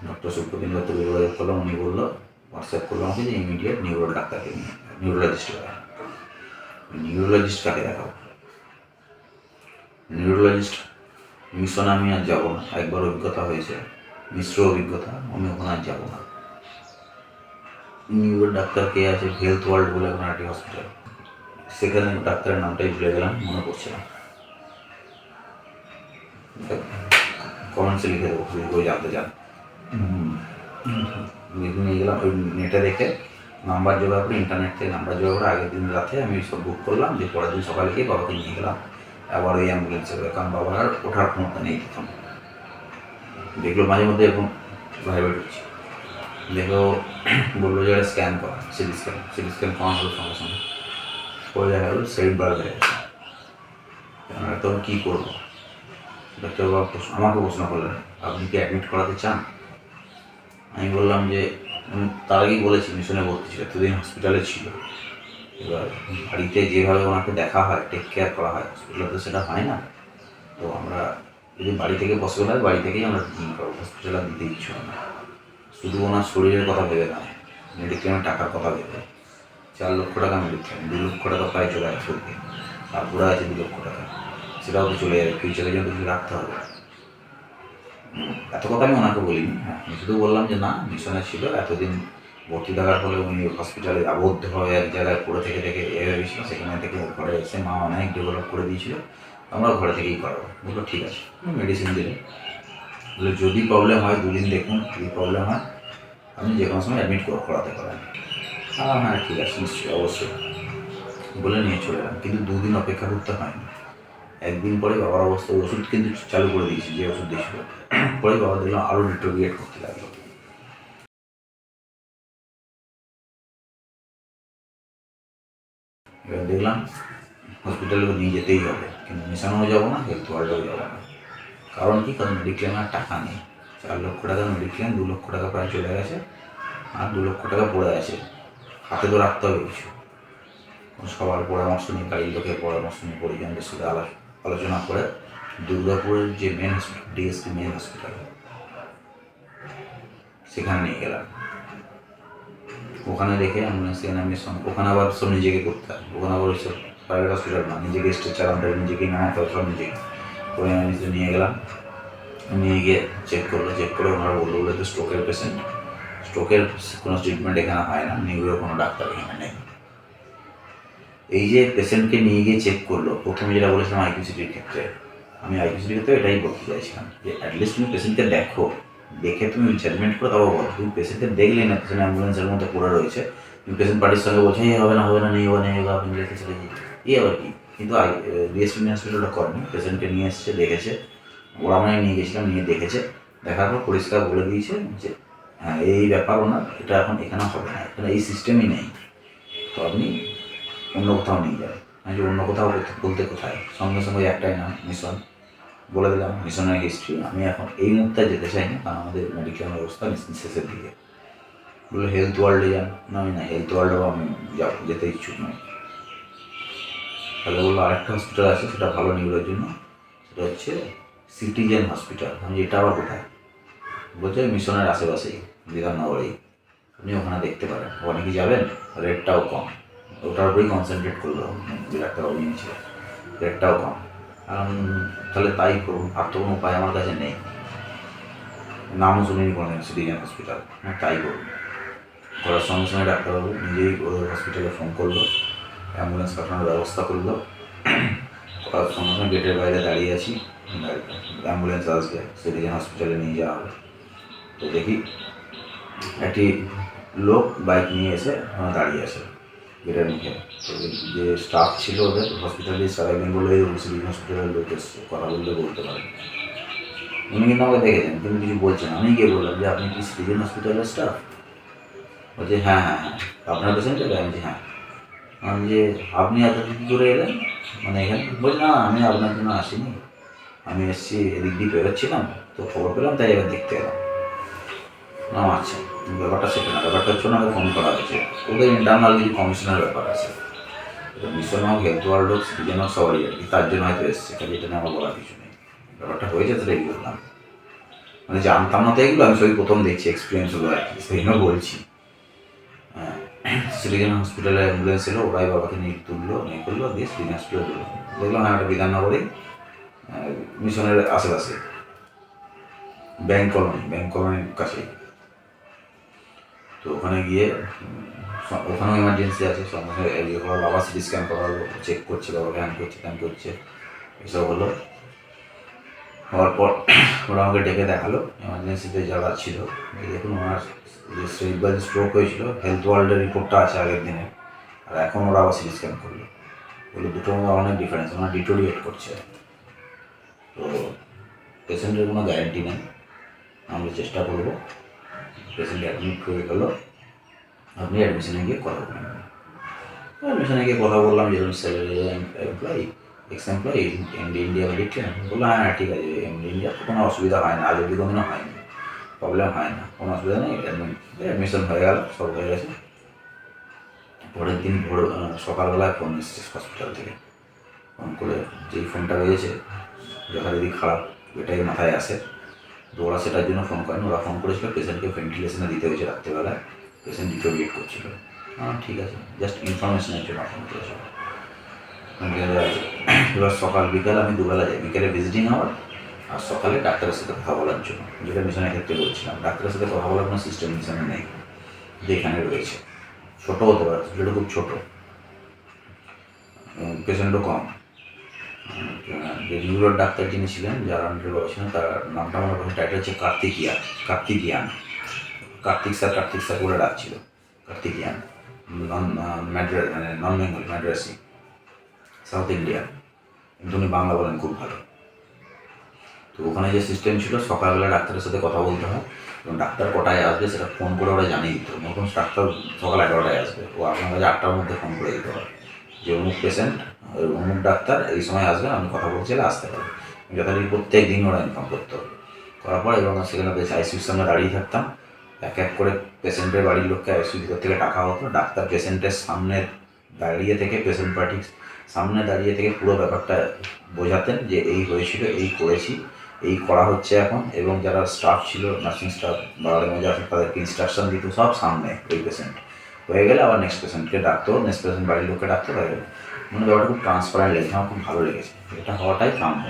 ডক্টর সুপ্রতিম দত্ত যোগাযোগ করলাম, উনি বললো, হোয়াটসঅ্যাপ করলাম আমাকে যে ইমিডিয়েট নিউরোল ডাক্তারকে নিয়ে, নিউরোলজিস্টকে দেখাও। নিউরোলজিস্ট কাকে দেখাবো? নিউরোলজিস্ট মিশনে আমি আর যাবো না, একবার অভিজ্ঞতা হয়েছে, মিশ্র অভিজ্ঞতা, আমি ওখানে আর যাবো না। নিউরো ডাক্তার কে আছে, হেলথ ওয়ার্ল্ড বলে এখন একটি হসপিটাল, সেখানে ডাক্তারের নামটাই ভুলে গেলাম, মনে পড়ছে না। কমেন্টসে লিখে দেবো যদি কেউ জানতে চান। নিয়ে গেলাম, ওই নেটে দেখে নাম্বার জোগাড় করে, ইন্টারনেট থেকে নাম্বার জোগাড় করে আগের দিন রাতে আমি সব বুক করলাম, যে পরের দিন সকালে গিয়ে বাবাকে নিয়ে গেলাম আবার ওই অ্যাম্বুলেন্সে করে, কারণ বাবার আর ওঠার ক্ষমতা নেই তখন। দেখলো মাঝে মধ্যে এরকম ভাইব্রেট হচ্ছে, দেখো বললো যে স্ক্যান করা, সিটি স্ক্যান করা হলো, সঙ্গে সঙ্গে পরে দেখা গেলো সেরিব্রাল হয়ে গেছে। তখন কী করবো? ডাক্তারবাবু আমাকে প্রশ্ন করলেন, আপনি কি অ্যাডমিট করাতে চান? আমি বললাম যে তার আগেই বলেছি মিশনে ভর্তি ছিল, এতদিন হসপিটালে ছিল, এবার বাড়িতে যেভাবে ওনাকে দেখা হয়, টেক কেয়ার করা হয়, হসপিটালে তো সেটা হয় না। তো আমরা যদি বাড়ি থেকে পসিবল হয়, বাড়ি থেকেই আমরা ট্রিটমেন্ট করবো, হসপিটালে দিতে ইচ্ছু হয় না। শুধু ওনার শরীরের কথা ভেবে নয়, মেডিক্লেমের টাকার কথা ভেবে। 4 লক্ষ টাকা মেডিক্লেম, 2 লক্ষ টাকা প্রায় চলে আসে, আর পুরো আছে 2 লক্ষ টাকা, সেটাও তো চলে যাবে, ফিউচারের জন্য কিছু রাখতে হবে। এত কথা আমি ওনাকে বলিনি, হ্যাঁ, আমি শুধু বললাম যে না, মিশনে ছিল, এতদিন ভর্তি থাকার ফলে উনি হসপিটালে আবদ্ধ হয়ে এক জায়গায় পড়ে থেকে থেকে এ হয়ে গেছিলো, সেখানে থেকে ঘরে এসে মা অনেক ডেভেলপ করে দিয়েছিল, আমরা ঘরে থেকেই করাবো। বললো ঠিক আছে, মেডিসিন দিলে, বলে যদি প্রবলেম হয় 2 দিন দেখুন, যদি প্রবলেম হয় আপনি যে কোনো সময় অ্যাডমিট করাতে পারেন। হ্যাঁ ঠিক আছে, নিশ্চয়ই, অবশ্যই বলে নিয়ে চলে এলাম। কিন্তু 2 দিন অপেক্ষা করতে হয়নি। একদিন পরে বাবার অবস্থা, ওষুধ কিন্তু চালু করে দিয়েছি, যে ওষুধ দিয়েছিল, পরে বাবা দেখলাম আরও ডিটোরিয়েট করতে লাগলো। এবার দেখলাম হসপিটালে নিয়ে যেতেই হবে, কিন্তু মিশনেও যাবো না, হেলথ ওয়ার্ল্ডেও যাবো না। কারণ কি? কারণ মেডিক্লেমের টাকা নেই। 4 লক্ষ টাকার মেডিক্লেম, 2 লক্ষ টাকা প্রায় চলে গেছে, আর 2 লক্ষ টাকা পড়ে আছে, হাতে তো রাখতে হবে কিছু। সবার পরামর্শ নিয়ে, বাড়ির লোকের পরামর্শ নিয়ে, পরিজনদের সাথে আলোচনা করে দুর্গাপুরের যে main hospital, DSP main hospital, সেখানে নিয়ে গেলাম। ওখানে রেখে অ্যাম্বুলেন্সে এনে আমি ওখানে আবার সব নিজেকে করতে হয়, ওখানে আবার ওইসব প্রাইভেট হসপিটাল না, নিজেকে স্ট্রেচার আনতে হবে, নিজেকেই নামাতে হবে, সব নিজেকে করে আমি নিজে নিয়ে গেলাম। নিয়ে গিয়ে চেক করলো, চেক করে ওনারা বললো বলে তো স্ট্রোকের পেশেন্ট, স্ট্রোকের কোনো ট্রিটমেন্ট এখানে হয় না, নিউরোর কোনো ডাক্তার এখানে নেই। এই যে পেশেন্টকে নিয়ে গিয়ে চেক করলো, প্রথমে যেটা বলেছিলাম আইকিউসিটির ক্ষেত্রে, আমি আইকিউসিটির ক্ষেত্রে এটাই বলতে চাইছিলাম যে অ্যাটলিস্ট তুমি পেশেন্টকে দেখো, দেখে তুমি জাজমেন্ট করে তারপর বলো। তুমি পেশেন্টকে দেখলে না, পেশেন্ট অ্যাম্বুলেন্সের মধ্যে পড়ে রয়েছে, তুমি পেশেন্ট পার্টির সঙ্গে বলছো এই হবে না হবে না, নেই হবে নেই হবে, আপনি রেখে চলে যাই, এই আবার কি? কিন্তু বিএসপি হসপিটালটা করেনি, পেশেন্টকে নিয়ে এসছে, দেখেছে, ওরা মানে নিয়ে গেছিলাম, নিয়ে দেখেছে, দেখার পর পরিষ্কার বলে দিয়েছে যে হ্যাঁ এই ব্যাপার ওনার, এটা এখন এখানে হবে না, এখানে এই সিস্টেমই নেই, তো আপনি অন্য কোথাও নিয়ে যাবে। আমি যে অন্য কোথাও বলতে কোথায়, সঙ্গে সঙ্গে একটাই নাম মিশন, বলে দিলাম মিশনের হিস্ট্রি। আমি এখন এই মুহূর্তে যেতে চাই না, কারণ আমাদের মেডিকেল ব্যবস্থা শেষের দিকে। বললো হেলথ ওয়ার্ল্ডে যান, না আমি না হেলথ ওয়ার্ল্ডেও আমি যেতে ইচ্ছুক নই। তাহলে বললো আরেকটা হসপিটাল আছে, সেটা ভালো নিউরোর জন্য, সেটা হচ্ছে সিটিজেন হসপিটাল। আমি এটা আবার কোথায়? বলছে মিশনের আশেপাশেই, বিধাননগরেই, আপনি ওখানে দেখতে পারেন, ওখানে কি যাবেন? রেটটাও কম, ওটার উপরেই কনসেন্ট্রেট করলো ডাক্তারবাবু নিয়েছিল, রেটটাও কম। কারণ তাহলে তাই করুন, আর তো কোনো উপায় আমার কাছে নেই, নামও শুনিনি কোনো সিটিজেন হসপিটাল, তাই করুন। করার সঙ্গে সঙ্গে ডাক্তারবাবু নিজেই ওদের হসপিটালে ফোন করলো, অ্যাম্বুলেন্স পাঠানোর ব্যবস্থা করলো। করার সঙ্গে সঙ্গে গেটের বাইরে দাঁড়িয়ে আছি, অ্যাম্বুলেন্স আসবে, সিটিজেন হসপিটালে নিয়ে যাওয়া হবে। তো দেখি একটি লোক বাইক নিয়ে এসে দাঁড়িয়ে আছে গেটের মুখে। তো যে স্টাফ ছিল ওদের হসপিটালে, সারাদিন বলে সিভিল হসপিটালের লোক এসছে, কথা বললে বলতে পারেন। উনি কিন্তু আমাকে দেখেছেন, কিন্তু কিছু বলছেন। আমি গিয়ে বললাম যে আপনি কি সিভিল হসপিটালের স্টাফ? বলছে হ্যাঁ হ্যাঁ হ্যাঁ, আপনার পেশেন্ট এটা? আমি যে হ্যাঁ। আমি যে আপনি এত কী করে এলেন মানে এখানে? বলছি না আমি আপনার জন্য আসিনি, আমি এসেছি এদিক দিয়ে বেরোচ্ছিলাম, তো খবর পেলাম তাই এবার দেখতে এলাম। না আচ্ছা, ব্যাপারটা সেটা না, ব্যাপারটা হচ্ছে ওনাকে ফোন করা হয়েছে, ওদের ইন্টারনাল কিছু কমিশনের ব্যাপার আছে, মিশন হোক হেলথ ওয়ার্ল্ড হোক সিটিজেন হোক সবারই আর কি, তার জন্য হয়তো এসছে, কাজে এটা নিয়ে আমার বলার কিছু নেই। ব্যাপারটা হয়েছে সেটাই বললাম, মানে জানতাম না তো এগুলো, আমি সবই প্রথম দেখছি, এক্সপিরিয়েন্স হলো আর কি, সেই জন্য বলছি। সিটিজেন হসপিটালে অ্যাম্বুলেন্স এলো, ওরাই বাবাকে নিয়ে তুললো, নিয়ে করলো, দিয়ে সিটিজেন হসপিটাল দিল। দেখলাম হ্যাঁ একটা বিধাননগরেই, মিশনের আশেপাশে, ব্যাংক কলোনির কাছে। তো ওখানে গিয়ে ওখানেও এমার্জেন্সি আছে, সঙ্গে সঙ্গে এগিয়ে হওয়ার, বাবা সিটি স্ক্যান করালো, চেক করছে, বাবাকে হ্যান করছে ত্যান করছে, এসব হলো। হওয়ার পর ওরা আমাকে ডেকে দেখালো এমার্জেন্সিতে যারা ছিল, দেখুন ওনার যে সেরিব্রাল স্ট্রোক হয়েছিল, হেলথ ওয়ার্ল্ডের রিপোর্টটা আছে আগের দিনে, আর এখন ওরা আবার সিটি স্ক্যান করলো, বললো দুটোর মধ্যে অনেক ডিফারেন্স, ওনার ডিটোরিয়েট করছে। তো পেশেন্টের কোনো গ্যারেন্টি নেই, আমরা চেষ্টা করবো। পেশেন্ট অ্যাডমিট হয়ে গেলো, আপনি অ্যাডমিশনে গিয়ে কথা বলবেন। অ্যাডমিশনে গিয়ে কথা বললাম, যেরকম salary employee, x employee, MD India লিখলেন, বললাম হ্যাঁ ঠিক আছে, এমডি ইন্ডিয়া তো কোনো অসুবিধা হয় না, আজ অব্দি কোনোদিনও হয়নি, প্রবলেম হয় না, কোনো অসুবিধা নেই। অ্যাডমিশন হয়ে গেল, সব হয়ে গেছে। পরের দিন সকালবেলায় ফোন এসেছে হসপিটাল থেকে, ফোন করে যেই ফোনটা রয়েছে যথারীতি খারাপ এটাই মাথায় আসে, তো ওরা সেটার জন্য ফোন করেন, ওরা ফোন করেছিল পেশেন্টকে ভেন্টিলেশনে দিতে হয়েছে রাত্রেবেলায়, পেশেন্ট ডিটোরিয়েট করছিল। হ্যাঁ ঠিক আছে, জাস্ট ইনফরমেশনের জন্য ফোন করেছিল। এবার সকাল বিকাল আমি দুবেলা যাই, বিকেলে ভিজিটিং আওয়ার আর সকালে ডাক্তারের সাথে কথা বলার জন্য, যেটা মিশনের ক্ষেত্রে বলছিলাম। ডাক্তারের সাথে কথা বলার কোনো সিস্টেম মিশনে নেই, যে এখানে রয়েছে। ছোটো হতে পারে, যেটা খুব ছোটো, পেশেন্টও কম। যে নিউরোর ডাক্তার যিনি ছিলেন, যার আন্ডারে বাবা ছিলেন, তার নামটা আমার কাছে টাইটেল হচ্ছে কার্তিকিয়ান, কার্তিক স্যার করে ডাকছিল, কার্তিকিয়ান, নন বেঙ্গল, ম্যাড্রাসি, সাউথ ইন্ডিয়ান, কিন্তু উনি বাংলা বলেন খুব ভালো। তো ওখানে যে সিস্টেম ছিল, সকালবেলা ডাক্তারের সাথে কথা বলতে হয়, এবং ডাক্তার কটায় আসবে সেটা ফোন করে ওরা জানিয়ে দিত। নতুন ডাক্তার সকাল 11টায় আসবে, ও আপনার কাছে 8টার মধ্যে ফোন করে দিতে হয় যে অমুক পেশেন্ট, অমুক ডাক্তার এই সময় আসবেন, আমি কথা বলছিলে আসতে পারবে। যথারীতি প্রত্যেক দিন ওরা ইনফর্ম করতে হবে। করার পর এবং সেখানে বেশ আইসিউর সামনে দাঁড়িয়ে থাকতাম, এক এক করে পেশেন্টের বাড়ির লোককে আইসিউর ভিতর থেকে ডাকা হতো। ডাক্তার পেশেন্টের সামনে দাঁড়িয়ে থেকে, পেশেন্ট পার্টির সামনে দাঁড়িয়ে থেকে পুরো ব্যাপারটা বোঝাতেন যে এই হয়েছিল, এই করেছি, এই করা হচ্ছে এখন, এবং যারা স্টাফ ছিল, নার্সিং স্টাফ বা মধ্যে আসেন, তাদেরকে ইনস্ট্রাকশন দিত সব সামনে ওই পেশেন্ট। হয়ে গেলে আবার নেক্সট পেশেন্টকে ডাকতো, নেক্সট পেশেন্ট বাড়ির লোককে ডাকতো, তাই মানে ব্যাপারটা খুব ট্রান্সপারেন্ট লেগেছে, আমার খুব ভালো লেগেছে। এটা হওয়াটাই কাম্য।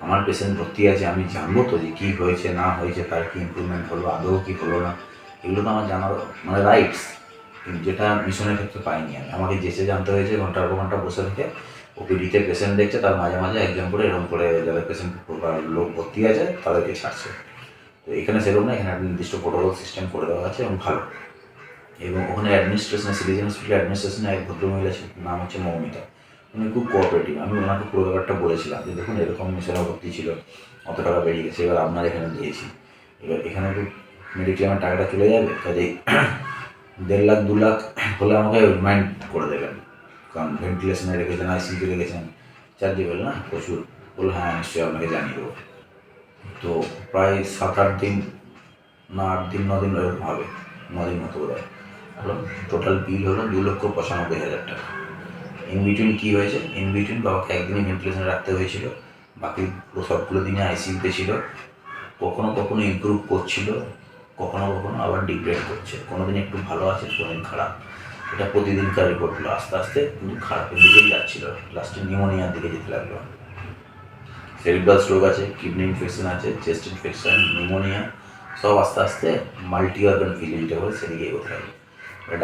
আমার পেশেন্ট ভর্তি আছে, আমি জানবো তো যে কী হয়েছে না হয়েছে, তার কি ইম্প্রুভমেন্ট হলো, আদৌ কি হলো না, এগুলো তো আমার জানার মানে রাইটস, যেটা মিশনের ক্ষেত্রে পাইনি আমি। আমাকে যেচে জানতে হয়েছে ঘন্টার পর ঘন্টা বসে থেকে ওপিডিতে পেশেন্ট দেখছে, তার মাঝে মাঝে একজন করে এরকম করে যাদের পেশেন্ট লোক ভর্তি আছে তাদেরকে ছাড়ছে। তো এখানে সেরকম না, এখানে একটা নির্দিষ্ট প্রোটোকল সিস্টেম করে দেওয়া আছে এবং ভালো। এবং ওখানে অ্যাডমিনিস্ট্রেশনে, সিটিজেন হসপিটাল অ্যাডমিনিস্ট্রেশনে এক ভদ্রমহিলা নাম হচ্ছে মৌমিতা, উনি খুব কোঅপারেটিভ। আমি ওনাকে পুরো ব্যাপারটা বলেছিলাম যে দেখুন এরকম মিশনে ভর্তি ছিল, অত টাকা বেরিয়ে গেছে, এবার আপনার এখানে দিয়েছি, এবার এখানে তো মেডিক্লেমের টাকাটা চলে যাবে, কাজেই 1.5 লাখ 2 লাখ হলে আমাকে রিমাইন্ড করে দেবেন, কারণ ভেন্টিলেশনে রেখেছেন, আইসিইউতে রেখেছেন, চার্জেবল না প্রচুর। বললো হ্যাঁ নিশ্চয়ই আপনাকে জানিয়ে দেবো। তো প্রায় 7-8 দিন, না 8 দিন 9 দিন এরকম হবে, 9 দিন মতো বোধ হয় হলো। টোটাল বিল হলো 2,95,000 টাকা। ইন বিটুইন কী হয়েছে, ইন বিটুইন বাবাকে একদিনই ভেন্টিলেশনে রাখতে হয়েছিল, বাকি সবগুলো দিনে আইসিইউতে ছিল, কখনো কখনো ইমপ্রুভ করছিল, কখনো কখনো আবার ডিগ্রেড করছে, কোনো দিন একটু ভালো আছে, কোনো দিন খারাপ। এটা প্রতিদিনকার রিপোর্টগুলো আস্তে আস্তে কিন্তু খারাপের দিকেই যাচ্ছিল, লাস্টে নিউমোনিয়ার দিকে যেতে লাগলো। সেরিব্রাল স্ট্রোক আছে, কিডনি ইনফেকশন আছে, চেস্ট ইনফেকশন, নিউমোনিয়া, সব আস্তে আস্তে মাল্টি অর্গান ফেলিয়ার যেটা বলে সেদিকে এগোতে লাগলো।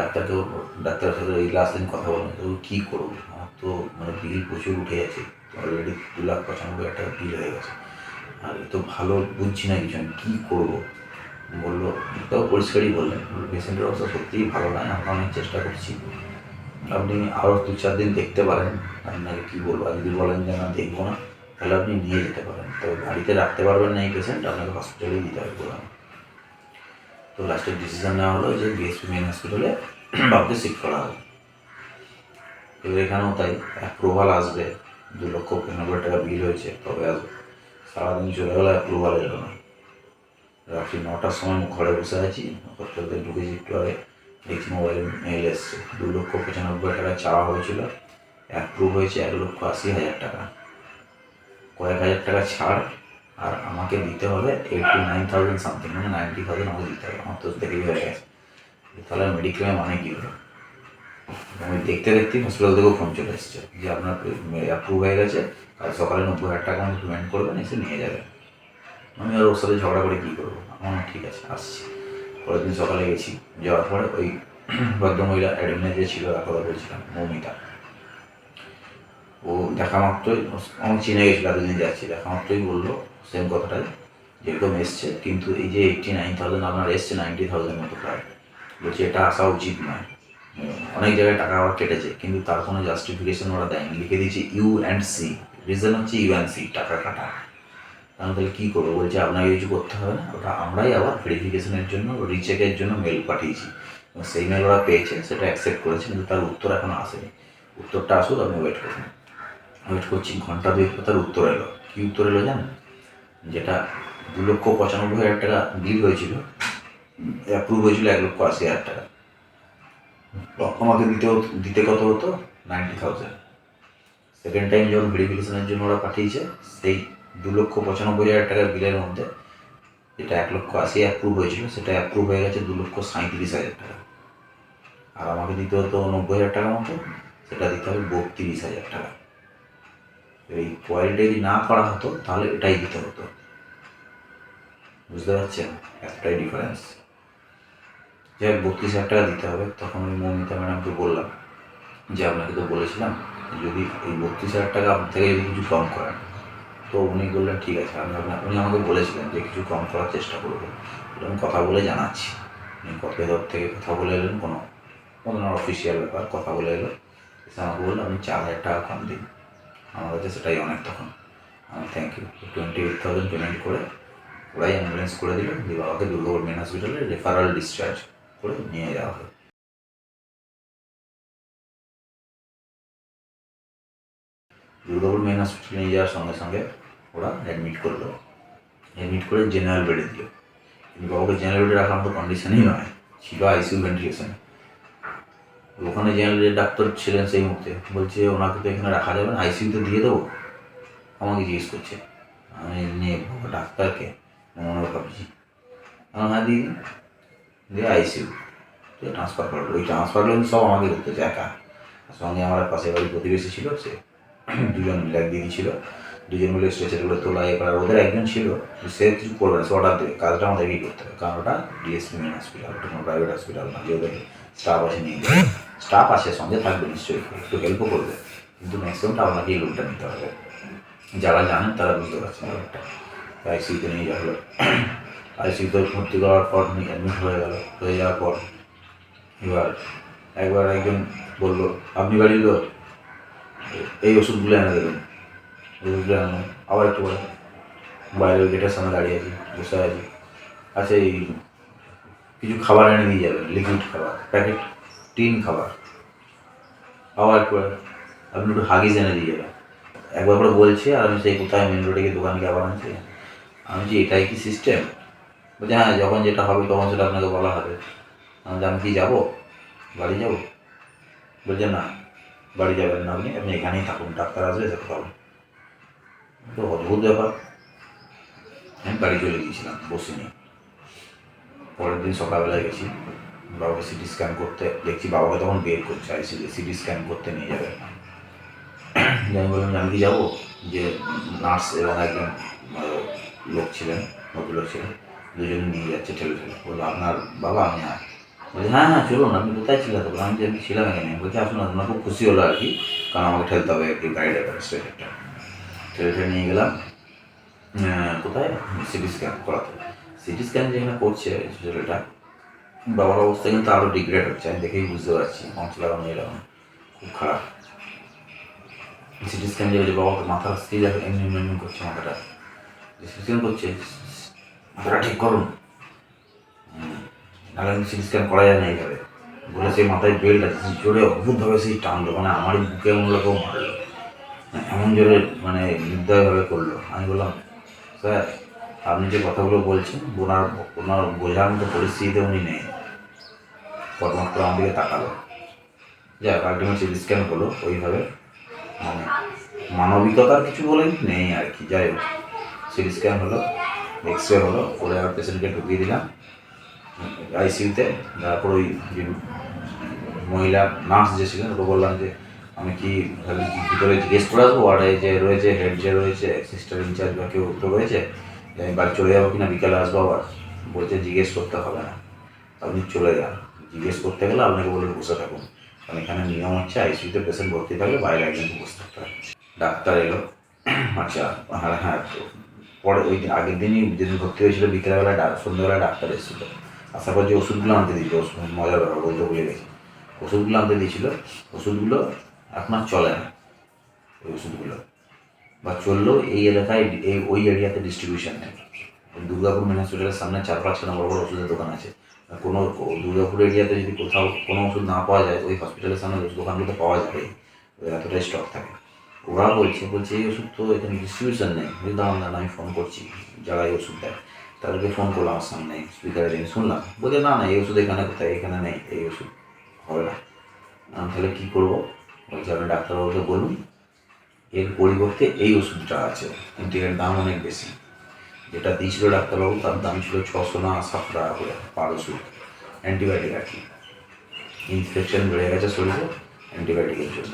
ডাক্তারকেও, ডাক্তারের সাথে এই লাস্ট দিন কথা বললাম, তো কী করবো, আমার তো মানে বিল প্রচুর উঠে গেছে, অলরেডি 2,95,000 টাকা বিল হয়ে গেছে, আর এ তো ভালো বুঝছি না কিছু, আমি কী করবো। বললো, তাও পরিষ্কারই বললেন, পেশেন্টের অবস্থা সত্যিই ভালো নয়, আমরা অনেক চেষ্টা করছি, আপনি আরও 2-4 দিন দেখতে পারেন, আপনাকে কী বলবো, আর যদি বলেন যে না দেখবো না, তাহলে আপনি নিয়ে যেতে পারেন, তবে বাড়িতে রাখতে পারবেন না এই পেশেন্ট, আপনাকে হসপিটালেই দিতে হবে বললাম। তো লাস্টের ডিসিশন নেওয়া হলো যে বিএসপি মেন হসপিটালে বাবুকে শিফট করা হবে। এবার এখানেও তাই, অ্যাপ্রুভাল আসবে, 2,95,000 টাকা বিল হয়েছে, তবে আসবে। সারাদিন চলে গেলো, অ্যাপ্রুভাল এলো না। রাত্রি 9টার সময় ঘরে বসে আছি, হসপিটালতে ঢুকেছি একটু আগে, দেখছি মোবাইলে মেল এসছে, 2,95,000 টাকা চাওয়া হয়েছিল, অ্যাপ্রুভ হয়েছে 1,80,000 টাকা, কয়েক হাজার টাকা ছাড়, আর আমাকে দিতে হবে 89,000 সামথিং, মানে 90,000 আমাকে দিতে হবে, আমার তো দেখেই হয়ে গেছে। তাহলে মেডিক্লেমে মানে কী হলো, আমি দেখতে দেখতেই হসপিটাল থেকেও ফোন চলে এসছে যে আপনার অ্যাপ্রুভ হয়ে গেছে, কাল সকালে 90,000 টাকা আমাকে পেমেন্ট করবেন, এসে নিয়ে যাবেন। আমি আর ওর সাথে ঝগড়া করে কী করবো, আমার ঠিক আছে আসছি। পরের দিন সকালে গেছি, যাওয়ার পরে ওই ভদ্রমহিলা অ্যাডমিনে যে ছিল, তার কথা বলছিলাম, মৌমিতা, ও দেখা মাত্রই আমার চিনে গেছিলো, এতদিন যাচ্ছি, দেখা মাত্রই বললো সেম কথাটাই, যেরকম এসছে, কিন্তু এই যে 89,000 আপনার এসছে 90,000 মতো প্রায়, বলছে এটা আসা উচিত নয়, অনেক জায়গায় টাকা আবার কেটেছে, কিন্তু তার কোনো জাস্টিফিকেশন ওরা দেয়নি, লিখে দিয়েছে U&C, রিজন হচ্ছে U&C, টাকা কাটা। আমি তাহলে কী করবো, বলছে আপনাকে কিছু করতে হবে না, ওটা আমরাই আবার ভেরিফিকেশনের জন্য, রিচেকের জন্য মেল পাঠিয়েছি, সেই মেল ওরা পেয়েছে, সেটা অ্যাকসেপ্ট করেছে, কিন্তু তার উত্তর এখনও আসেনি, উত্তরটা আসুক আপনি ওয়েট করুন। ওয়েট করছি ঘন্টা 2 পর তার উত্তর এলো। কী উত্তর এলো জানেন, যেটা 2,95,000 টাকা বিল হয়েছিল, অ্যাপ্রুভ হয়েছিল 1,80,000 টাকা, আমাকে দিতে কত হতো, 90,000। সেকেন্ড টাইম যখন ভেরিফিকেশনের জন্য ওরা পাঠিয়েছে, সেই 2,95,000 টাকার বিলের মধ্যে যেটা 1,80,000 অ্যাপ্রুভ হয়েছিল, সেটা অ্যাপ্রুভ হয়ে গেছে 2,37,000 টাকা, আর আমাকে দিতে হতো 90,000 টাকা মতো, সেটা দিতে হবে 32,000 টাকা। এই কোয়ালিটি যদি না করা হতো তাহলে এটাই দিতে হতো, বুঝতে পারছেন, একটাই ডিফারেন্স। যাই হোক 32,000 টাকা দিতে হবে। তখন ওই মৌমিতা ম্যাডামকে বললাম যে আপনাকে তো বলেছিলাম যদি এই 32,000 টাকা আপনার থেকে যদি কিছু কম করেন, তো উনি বললেন ঠিক আছে, উনি আমাকে বলেছিলেন যে কিছু কম করার চেষ্টা করবো, আমি কথা বলে জানাচ্ছি। উনি ভেতর থেকে কথা বলে এলেন, কোনো অফিসিয়াল ব্যাপার, কথা বলে এলো, এসে আমাকে বললো আপনি 4,000 টাকা কম দিন, আমার কাছে সেটাই অনেক। তখন আমি থ্যাংক ইউ, 28,000 পেমেন্ট করে ওরাই অ্যাম্বুলেন্স করে দিল, দিয়ে বাবাকে দুর্গাপুর মেন হসপিটালে রেফারাল ডিসচার্জ করে নিয়ে যাওয়া হয়। দুর্গাপুর মেন হসপিটালে নিয়ে যাওয়ার সঙ্গে সঙ্গে ওরা অ্যাডমিট করলো, অ্যাডমিট করে জেনারেল বেডে দিল, কিন্তু বাবাকে জেনারেল বেডে রাখার মতো কন্ডিশনই নয়, ছিল আইসিইউ ভেন্টিলেশনে। ওখানে জেনারেল ডাক্তার ছিলেন সেই মুহূর্তে, বলছে ওনাকে তো এখানে রাখা যাবে না, আইসিইউতে দিয়ে দেবো, আমাকে জিজ্ঞেস করছে। আমি নিয়ে ডাক্তারকে মনে ভাবছি, হ্যাঁ দিদি, দিয়ে আইসিইউ ট্রান্সফার করলো। ওই ট্রান্সফারগুলো কিন্তু সব আমাকে করতেছে একা। সঙ্গে আমার পাশে বাড়ির প্রতিবেশী ছিল, সে দুজন মিলে, এক দিদি ছিল, দুজন মিলে স্ট্রেচারগুলো তোলা এ করার। ওদের একজন ছিল, সে কিছু করবে না, সে অর্ডার দেবে, কাজটা আমাদেরকেই করতে হবে, কারণ ওটা ডিএসপি মেন হসপিটাল, ওটা কোনো প্রাইভেট হসপিটাল না যে ওদের স্টাফ আছে নিয়ে যাবে। স্টাফ আছে, সঙ্গে থাকবে নিশ্চয়ই, একটু হেল্পও করবে, কিন্তু ম্যাক্সিমামটা আপনাকেই লোকটা নিতে হবে। যারা জানেন তারা বুঝতে পারছেন ব্যাপারটা। আইসিইউতে নিয়ে যাওয়া হলো। আইসিইউতে ভর্তি করার পর অ্যাডমিট হয়ে গেল। হয়ে যাওয়ার পর এবার একবার একজন বললো, আপনি বাড়ির লোক, এই ওষুধগুলো এনে দেবেন। ওষুধগুলো আনলাম। আবার একটু করে বাইরের গেটের সামনে দাঁড়িয়ে আছি, বসে আছি। আচ্ছা, এই কিছু খাবার এনে দিয়ে যাবেন, লিকুইড খাবার, প্যাকেট টিন খাবার। আবার একটু করে আপনি একটু হাগিজ এনে দিয়ে যাবেন। একবার করে বলছে, আর আমি সেই কোথায় মেন রোডে গিয়ে দোকান গিয়ে আবার আনছি। আমি যে এটাই কি সিস্টেম? বলছে হ্যাঁ, যখন যেটা হবে তখন সেটা আপনাকে বলা হবে। আমি কি যাবো, বাড়ি যাবো? বলছে না, বাড়ি যাবেন না, আপনি আপনি এখানেই থাকুন, ডাক্তার আসবে সেটা পাবেন। তো অদ্ভুত ব্যাপার। আমি বাড়ি চলে গিয়েছিলাম, বসিনি। পরের দিন সকালবেলায় গেছি বাবাকে সিটি স্ক্যান করতে, দেখছি বাবাকে তখন বের করছে আইসিইউতে, সিটি স্ক্যান করতে নিয়ে যাবে। আমি বললাম যে আমি কি যাবো? যে নার্স এবং একজন লোক ছিলেন, ভদ্রলোক ছিলেন, দুজনে নিয়ে যাচ্ছে ঠেলে ঠেলে। বললো আপনার বাবা? আমি হ্যাঁ। বলছি হ্যাঁ হ্যাঁ চলুন, আপনি কোথায় ছিলেন? তো আমি যে আমি ছিলাম এখানে। বলছি আসুন, আপনার খুব খুশি হলো আর কি, কারণ আমাকে ঠেলতে হবে একটু গাড়ি ড্রাইভার স্ট্রেচারটা। ঠেলে ঠেলে নিয়ে গেলাম কোথায়, সিটি স্ক্যান করাতে। সিটি স্ক্যান যেখানে করছে ছেলেটা, বাবার অবস্থা কিন্তু আরও ডিগ্রেড হচ্ছে, আমি দেখেই বুঝতে পারছি। মাংস লাগানো এরকম খুব খারাপ। সিটি স্ক্যান যে বাবাকে মাথার স্কিল এমনি এমনি করছে, মাথাটা সিটি স্ক্যান করছে, মাথাটা ঠিক করুন, নাহলে কিন্তু সিটি স্ক্যান করা যায় না এইভাবে বলে। সেই মাথায় বেল্ট আছে, জোরে অদ্ভুতভাবে সেই টানলো, মানে আমারই বুকে মূল্য কেউ মারলো, এমন জোরে, মানে নির্দয়ভাবে করলো। আমি বললাম স্যার, আপনি যে কথাগুলো বলছেন, ওনার ওনার বোঝার মতো পরিস্থিতিতে উনি নেই। কটমট করে আমার দিকে তাকালো। যাক, আলটিমেট সিটি স্ক্যান হলো ওইভাবে, মানে মানবিকতার কিছু বলে নেই আর কি। যাই হোক, সিটি স্ক্যান হলো, এক্স রে হলো, করে আর পেশেন্টকে ঢুকিয়ে দিলাম আইসিইউতে। তারপর ওই যে মহিলা নার্স যে ছিলেন, ওকে বললাম যে আমি কি ভিতরে জিজ্ঞেস করে আসবো, ওয়ার্ডে যে রয়েছে, হেড যে রয়েছে, সিস্টার ইনচার্জ বা কেউ তো রয়েছে, যে আমি বাড়ি চলে যাবো কিনা, বিকালে আসবো আবার। বলছে জিজ্ঞেস করতে হবে না, আপনি চলে যান। জিজ্ঞেস করতে গেলে আপনাকে বলে বসে থাকুন, কারণ এখানে নিয়ম হচ্ছে আইসিইউতে পেশেন্ট ভর্তি থাকলে বাইরে একজনকে বসে থাকতে হয়। ডাক্তার এলো। আচ্ছা, হ্যাঁ হ্যাঁ, পরে ওই দিন আগের দিনই যেদিন ভর্তি হয়েছিল বিকেলবেলায়, সন্ধ্যেবেলায় ডাক্তার এসেছিল। আশা করছি ওষুধগুলো আনতে দিয়েছিল, মজার ব্যাপার বলতে ভুলে গেছি। ওষুধগুলো আনতে দিয়েছিল, ওষুধগুলো এখন আর চলে না ওই ওষুধগুলো, বা চললেও এই এলাকায়, এই ওই এরিয়াতে ডিস্ট্রিবিউশন নেই। দুর্গাপুর মেন হসপিটালের সামনে 4-5খানা বড় বড় ওষুধের দোকান আছে। কোনো দুর্গাপুর এরিয়াতে যদি কোথাও কোনো ওষুধ না পাওয়া যায়, ওই হসপিটালের সামনে দোকানগুলোতে পাওয়া যাবে, এতটাই স্টক থাকে। ওরা বলছে এই ওষুধ তো এখানে ডিস্ট্রিবিউশন নেই। দাঁড়ান দাঁড়ান, আমি ফোন করছি যারা এই ওষুধ দেয় তাদেরকে, ফোন করলাম আমার সামনে স্পিকারে জেনে শুনলাম, বলছে না না, এই ওষুধ এখানে কোথায়, এখানে নেই, এই ওষুধ হবে না। তাহলে কী করবো? বলছে আপনি ডাক্তারবাবুকে বলুন এর পরিবর্তে এই ওষুধটা আছে, কিন্তু এর দাম অনেক বেশি। যেটা দিয়েছিল ডাক্তারবাবু তার দাম ছিল 600 না 700 টাকা করে পার ওষুধ, অ্যান্টিবায়োটিক আর কি। ইনফেকশন বেড়ে গেছে শরীরে অ্যান্টিবায়োটিকের জন্য।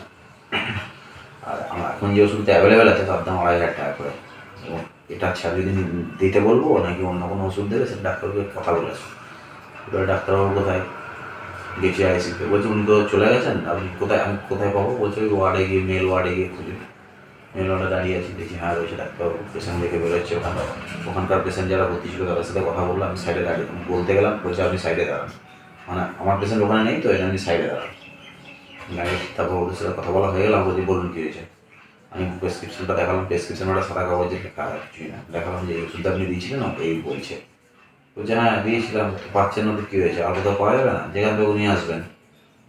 আর আমার এখন যে ওষুধটা অ্যাভেলেবেল আছে তার দাম 2,500 টাকা করে। এবং এটা ছাড়া যদি দিতে বলবো নাকি অন্য কোনো ওষুধ দেবে, সেটা ডাক্তারকে কথা বলেছে। এবার ডাক্তারবাবু কোথায় গেছি আইসিতে, বলছে উনি তো চলে গেছেন, আপনি কোথায়, আমি কোথায় পাবো? বলছে ওই ওয়ার্ডে গিয়ে, মেল ওয়ার্ডে গিয়ে খুঁজে। মেল ওয়ার্ডে দাঁড়িয়ে আছি, দেখি হ্যাঁ রয়েছে ডাক্তারবাবু, পেশেন্ট দেখে বেরোচ্ছে। ওখানকার পেশেন্ট যারা ভর্তি ছিল তাদের সাথে কথা বললাম, আমি সাইডে দাঁড়িয়ে বলতে গেলাম, বলছে আপনি সাইডে দাঁড়ান, মানে আমার পেশেন্ট ওখানে নেই তো, এই জন্য সাইডে দাঁড়ান। তারপর ওদের সাথে কথা বলা হয়ে গেলাম, বলছি বলুন কী হয়েছে। আমি প্রেসক্রিপশনটা দেখালাম, প্রেসক্রিপশন ওটা সাদা কাগজে লেখা কিছুই না, দেখালাম যে এই ওষুধটা আপনি দিয়েছিলেন, এই বলছে। বলছে হ্যাঁ দিয়েছিলাম, পাচ্ছেন না তো কী হয়েছে, আর কোথাও পাওয়া যাবে না, যেখান থেকে নিয়ে আসবেন।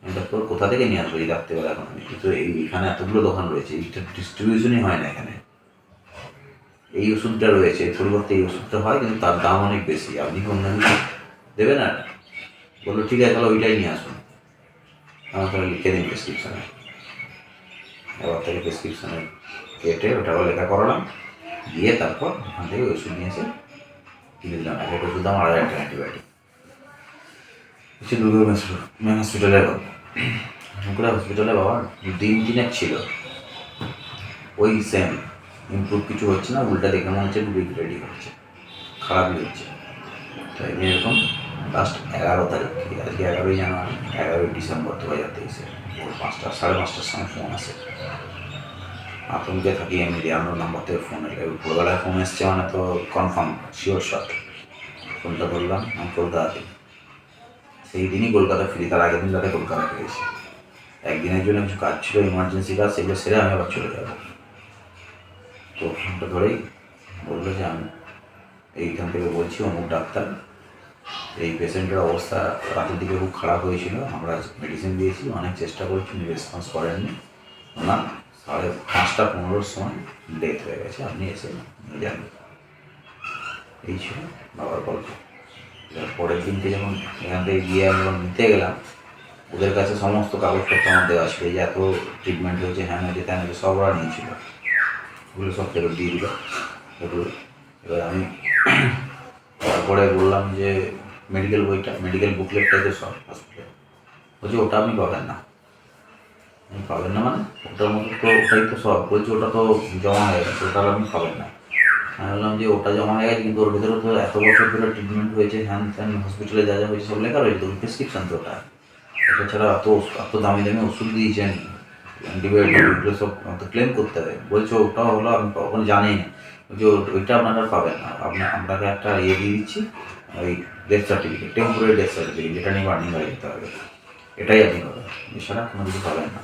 ডাক্তার কোথা থেকে নিয়ে আসবো এই রাত্রেবেলা? এখন আমি কিন্তু এইখানে এতগুলো দোকান রয়েছে, এইটা ডিস্ট্রিবিউশনই হয় না এখানে। এই ওষুধটা রয়েছে, এর পরিবর্তে এই ওষুধটা হয়, কিন্তু তার দাম অনেক বেশি, আপনি কি অন্যান্য দেবেন? আর বললো ঠিক আছে, তাহলে ওইটাই নিয়ে আসুন। আমার তাহলে লিখে দিন প্রেসক্রিপশানে। এবার থেকে প্রেসক্রিপশানে কেটে ওটা লেখা করালাম, দিয়ে তারপর ওখান থেকে ওষুধ নিয়ে এসে কিনে দিলাম। এক একটা ওষুধ দাম 2,500 টাকা অ্যান্টিবায়োটিক। হচ্ছে দুর্গা মেন হসপিটালের গল্প। মুকুলা হসপিটালে বাবা দিন তিনেক ছিল, ওই সেম ইমপ্রুভ কিছু হচ্ছে না, উল্টা দেখে মনে হচ্ছে রেডি হচ্ছে, খারাপই হচ্ছে। তাই এরকম লাস্ট 11 তারিখ, আজকে 11ই জানুয়ারি, 11ই ডিসেম্বর 2023, ভোর 5টা 5:30টার সময় ফোন আসে। আতঙ্কে থাকি এমনি, আমার নাম্বার থেকে ফোন এলে ভোরবেলায় ফোন এসছে মানে তো কনফার্ম শিওর শট। ফোনটা ধরলাম, আমি কলকাতাতে, সেই দিনই কলকাতা ফিরি, তার আগের দিন রাতে কলকাতা ফিরেছি। একদিনের জন্য কিছু কাজ ছিল, ইমার্জেন্সি কাজ, সেগুলো সেরে আমি আবার চলে যাবো। তো ফোনটা ধরেই বললো যে আমি এইখান থেকে বলছি, অমুক ডাক্তার, এই পেশেন্টের অবস্থা রাতের দিকে খুব খারাপ হয়েছিল, আমরা মেডিসিন দিয়েছি, অনেক চেষ্টা করেছি, উনি রেসপন্স করেননি, ওনার 5:15-র সময় ডেথ হয়ে গেছে, আপনি এসে নিয়ে যান। এই ছিল বাবার গল্প। পরের দিনকে যখন এখান থেকে গিয়ে আমি যখন নিতে গেলাম, ওদের কাছে সমস্ত কাগজপত্র আমার দেওয়া ছিল, যে এত ট্রিটমেন্ট হয়েছে, হ্যাঁ হয়েছে, তেন হয়েছে, সব ওরা নিয়েছিল, ওগুলো সব ফেরত দিয়ে দিল। এবার আমি তারপরে বললাম যে মেডিকেল বইটা, মেডিকেল বুকলেটটাই তো সব হসপিটাল, বলছি ওটা আপনি পাবেন না। আপনি পাবেন না মানে ওটার মধ্যে তো ওটাই তো সব, বলছি ওটা তো জমা হয়ে গেছে, ওটা আপনি পাবেন না। আমি বললাম যে ওটা জমা হয়ে গেছে, কিন্তু ওর ভেতরে তো এত বছর ধরে ট্রিটমেন্ট হয়েছে, হ্যান ত্যান হসপিটালে যা যা হয়েছে সব লেখা রয়েছে, তো প্রেসক্রিপশান তো ওটা। এটা ছাড়া এত দামি দামি ওষুধ দিয়েছেন, অ্যান্টিবায়োটিক, এগুলো সব তো ক্লেম করতে হবে। বলছে ওটা হলো আমি কখনো জানি না, যে ওইটা আপনারা পাবেন না, আপনাকে একটা দিয়ে দিচ্ছি, ওই death certificate, temporary death certificate, যেটা নিয়ে বার্নিং হয়ে যেতে হবে, এটাই আপনি পাবেন, এছাড়া কোনো কিছু পাবেন না।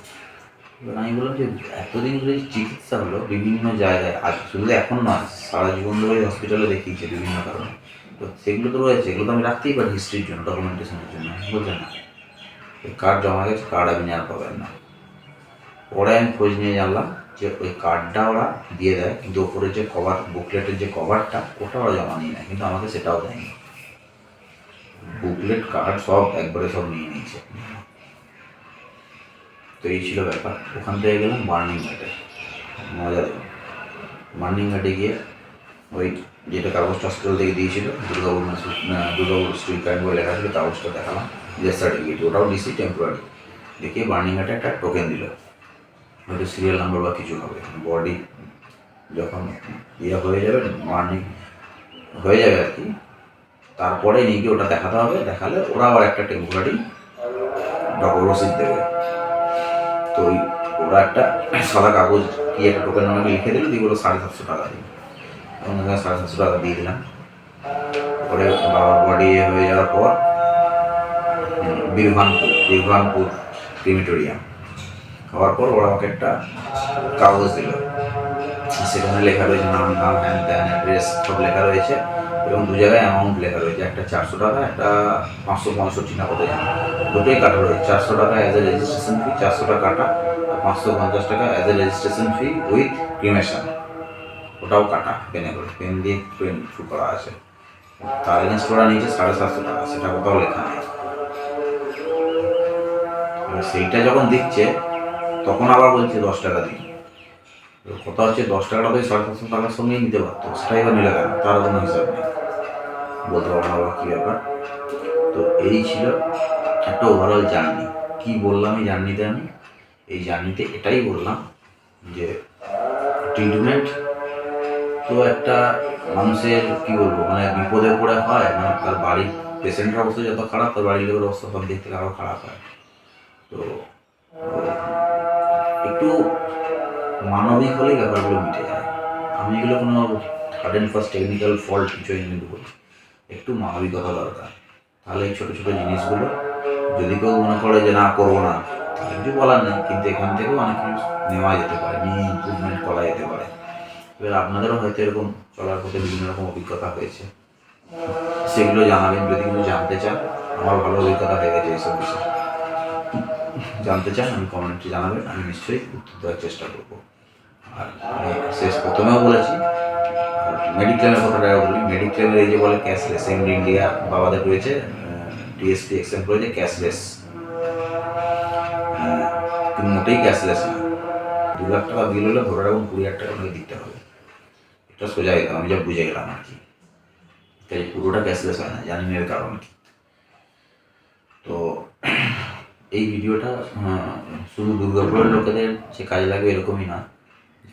এবার আমি বললাম যে এতদিন ধরে চিকিৎসা হলো বিভিন্ন জায়গায়, আজ শুধু এখন নয়, সারা জীবন ধরে হসপিটালে দেখিয়েছে বিভিন্ন কারণে, তো সেগুলো তো রয়েছে, এগুলো তো আমি রাখতেই পারি হিস্ট্রির জন্য, ডকুমেন্টেশনের জন্য। বলছে না, ওই কার্ড জমা গেছে, কার্ড আপনি আর পাবেন না। পরে আমি খোঁজ নিয়ে জানলাম যে ওই কার্ডটা ওরা দিয়ে দেয়, কিন্তু ওপরে যে কভার, বুকলেটের যে কভারটা, ওটা ওরা জমা নিয়ে নেয়, কিন্তু আমাকে সেটাও দেয়নি। বুকলেট, কার্ড সব একবারে সব নিয়ে নিয়েছে। তো এই ছিল ব্যাপার। ওখান থেকে গেলাম বার্নিং ঘাটে, মজা দেখুন। বার্নিং ঘাটে গিয়ে ওই যেটা কাগজটা হসপিটাল থেকে দিয়েছিল, দুর্গাপুর স্ট্রিট কার্ড বলে লেখা ছিল, কাগজটা দেখালাম, ডেথ সার্টিফিকেট, ওটাও ডিসি টেম্পোরারি, দেখিয়ে বার্নিং ঘাটে একটা টোকেন দিল, হয়তো সিরিয়াল নাম্বার বা কিছু হবে। বডি যখন ইয়ে হয়ে যাবে, বার্নিং হয়ে যাবে আর কি, তারপরে নিয়ে গিয়ে ওটা দেখাতে হবে, দেখালে ওরা আবার একটা টেম্পোরারি রসিদ দেবে। তো ওরা একটা সাদা কাগজ কি একটা টোকেন আমাকে লিখে দিল, দিয়ে বলো 750 টাকা দিই, আমি 750 টাকা দিয়ে দিলাম। পরে বাবার বডি হয়ে যাওয়ার পর বীরভানপুর ক্রিমিটোরিয়াম হওয়ার পর ওরা আমাকে একটা কাগজ দিল, সেখানে লেখা রয়েছে নাম হ্যান ত্যান, অ্যাড্রেস সব লেখা রয়েছে, এবং দু জায়গায় অ্যামাউন্ট লেখা রয়েছে, একটা 400 টাকা, একটা 565 না কত জানি, দুটোই কাটা রয়েছে। 400 টাকা অ্যাজ এ রেজিস্ট্রেশন ফি, 400 টাকা কাটা, আর 550 টাকা as a registration fee with cremation, ওটাও কাটা, পেনে করে, পেন দিয়ে পেন থ্রু করা আছে। তার এগেনস্ট ওরা নিয়েছে 750 টাকা, সেটা কোথাও লেখা নেই। সেইটা যখন দিচ্ছে তখন আবার বলছে 10 টাকা দিন। কথা হচ্ছে 10 টাকাটা তো 750 টাকার সঙ্গেই নিতে পারতো, সেটাই বা নিলে কেন, তার কোনো হিসাব নেই, বলতে পারবো না কী ব্যাপার। তো এই ছিল একটা ওভারঅল জার্নি। কী বললাম এই জার্নিতে? আমি এই জার্নিতে এটাই বললাম যে ট্রিটমেন্ট তো একটা মানুষের কী বলবো, মানে বিপদে পড়ে হয়, মানে তার বাড়ির পেশেন্টের অবস্থা যত খারাপ, তার বাড়ির লোকের অবস্থা সব দিক থেকে আরও খারাপ হয়। তো একটু মানবিক হলেই ব্যাপারগুলো মিটে যায়। আমি এগুলো কোনো hard and first technical fault কিছুই কিন্তু বলি, একটু মানবিকতা দরকার। তাহলে এই ছোটো ছোটো জিনিসগুলো যদি কেউ মনে করে যে না করবো না, তাহলে কিছু বলার নেই, কিন্তু এখান থেকেও অনেক কিছু নেওয়া যেতে পারে, নিয়ে ইম্প্রুভমেন্ট করা যেতে পারে। এবার আপনাদেরও হয়তো এরকম চলার পথে বিভিন্ন রকম অভিজ্ঞতা হয়েছে, সেগুলো জানাবেন। যদি কিছু জানতে চান, আমার ভালো অভিজ্ঞতা হয়ে গেছে এইসব বিষয়ে, জানতে চান আমি কমেন্টে জানাবেন, আমি নিশ্চয়ই উত্তর দেওয়ার চেষ্টা করবো। আর আমি প্রথমেও বলেছি, মেডিক্লেমের কথাটাও বলি, মেডিক্লেমের এই যে বলে ক্যাশলেস, ইন্ডিয়া বাবাদের রয়েছে, ডিএসপি এক্সেম রয়েছে ক্যাশলেস, কিন্তু মোটেই ক্যাশলেস না। 2 লাখ টাকা বিল হলে ধরে রাখুন 20,000 টাকা আমাকে দিতে হবে, এটা সোজা একদম, আমি যা বুঝে গেলাম আর কি। তাই পুরোটা ক্যাশলেস হয় না, জানি না এর কারণ কি। তো এই ভিডিওটা শুধু দুর্গাপুরের লোকেদের যে কাজে লাগবে এরকমই না,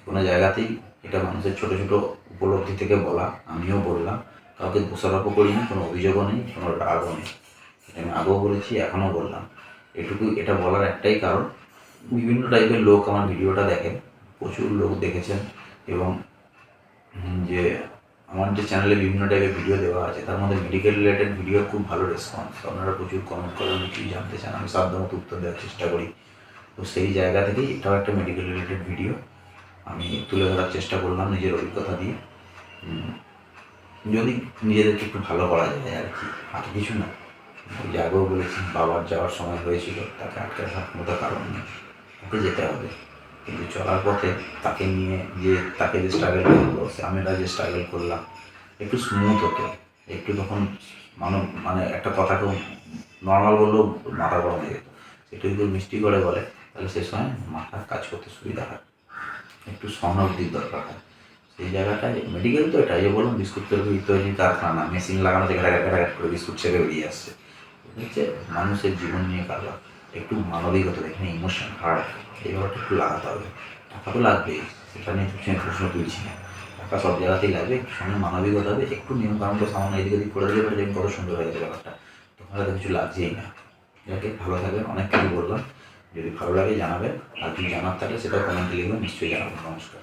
কোনো জায়গাতেই এটা মানুষের ছোটো ছোটো উপলব্ধি থেকে বলা। আমিও বললাম, কাউকে দোষারোপও করিনি, কোনো অভিযোগও নেই, কোনো রাগও নেই। আমি আগেও বলেছি, এখনও বললাম। এটুকু এটা বলার একটাই কারণ, বিভিন্ন টাইপের লোক আমার ভিডিওটা দেখেন, প্রচুর লোক দেখেছেন, এবং যে আমার যে চ্যানেলে বিভিন্ন টাইপের ভিডিও দেওয়া আছে তার মধ্যে মেডিকেল রিলেটেড ভিডিও খুব ভালো রেসপন্স। আপনারা প্রচুর কমেন্ট করেন, কী জানতে চান, আমি সাধ্যমতো উত্তর দেওয়ার চেষ্টা করি। তো সেই জায়গা থেকেই এটাও একটা মেডিকেল রিলেটেড ভিডিও আমি তুলে ধরার চেষ্টা করলাম নিজের অভিজ্ঞতা দিয়ে। যদি নিজেদেরকে একটু ভালো করা যায় আর কি, আর কিছু না। ওই যে আগেও বলেছি, বাবার যাওয়ার সময় হয়েছিল, তাকে আটকে রাখার কোনো কারণ নেই, তাকে যেতে হবে। কিন্তু চলার পথে তাকে নিয়ে তাকে যে স্ট্রাগল করলো, আমরা যে স্ট্রাগল করলাম, একটু স্মুথ হতো, একটু তখন মানে একটা কথাকেও নর্মাল বললেও মাথা গরম হয়ে যেত। সেটা যদি মিষ্টি করে বলে তাহলে সে সময় মাথা কাজ করতে সুবিধা হয়, একটু সহানুভূতির দরকার হয়। সেই জায়গাটায় মেডিকেল তো এটাই যে বলুন, বিস্কুট তৈরি কারখানা, মেশিন লাগানো থেকে ঘাটাঘাট করে বিস্কুট ছেড়ে বেরিয়ে আসছে। হচ্ছে মানুষের জীবন নিয়ে কারবার, একটু মানবিকতা, এখানে ইমোশন হার্ট, এই ব্যাপারটা একটু লাগাতে হবে। টাকা তো লাগবেই, সেটা নিয়ে প্রশ্ন তুলছি না, টাকা সব জায়গাতেই লাগবে, সঙ্গে মানবিকতা হবে, একটু নিয়ম কারণটা সামান্য এদিক ওদিক করে দিলে পরে দেখবেন কত সুন্দর হয়ে গেছে ব্যাপারটা, তখন হয়তো কিছু লাগছেই না। যাকে ভালো থাকবেন, অনেক কিছু বললাম, যদি ভালো লাগে জানাবেন, আর যদি জানার থাকে সেটাও কমেন্টে লিখবেন, নিশ্চয়ই জানাবেন। নমস্কার।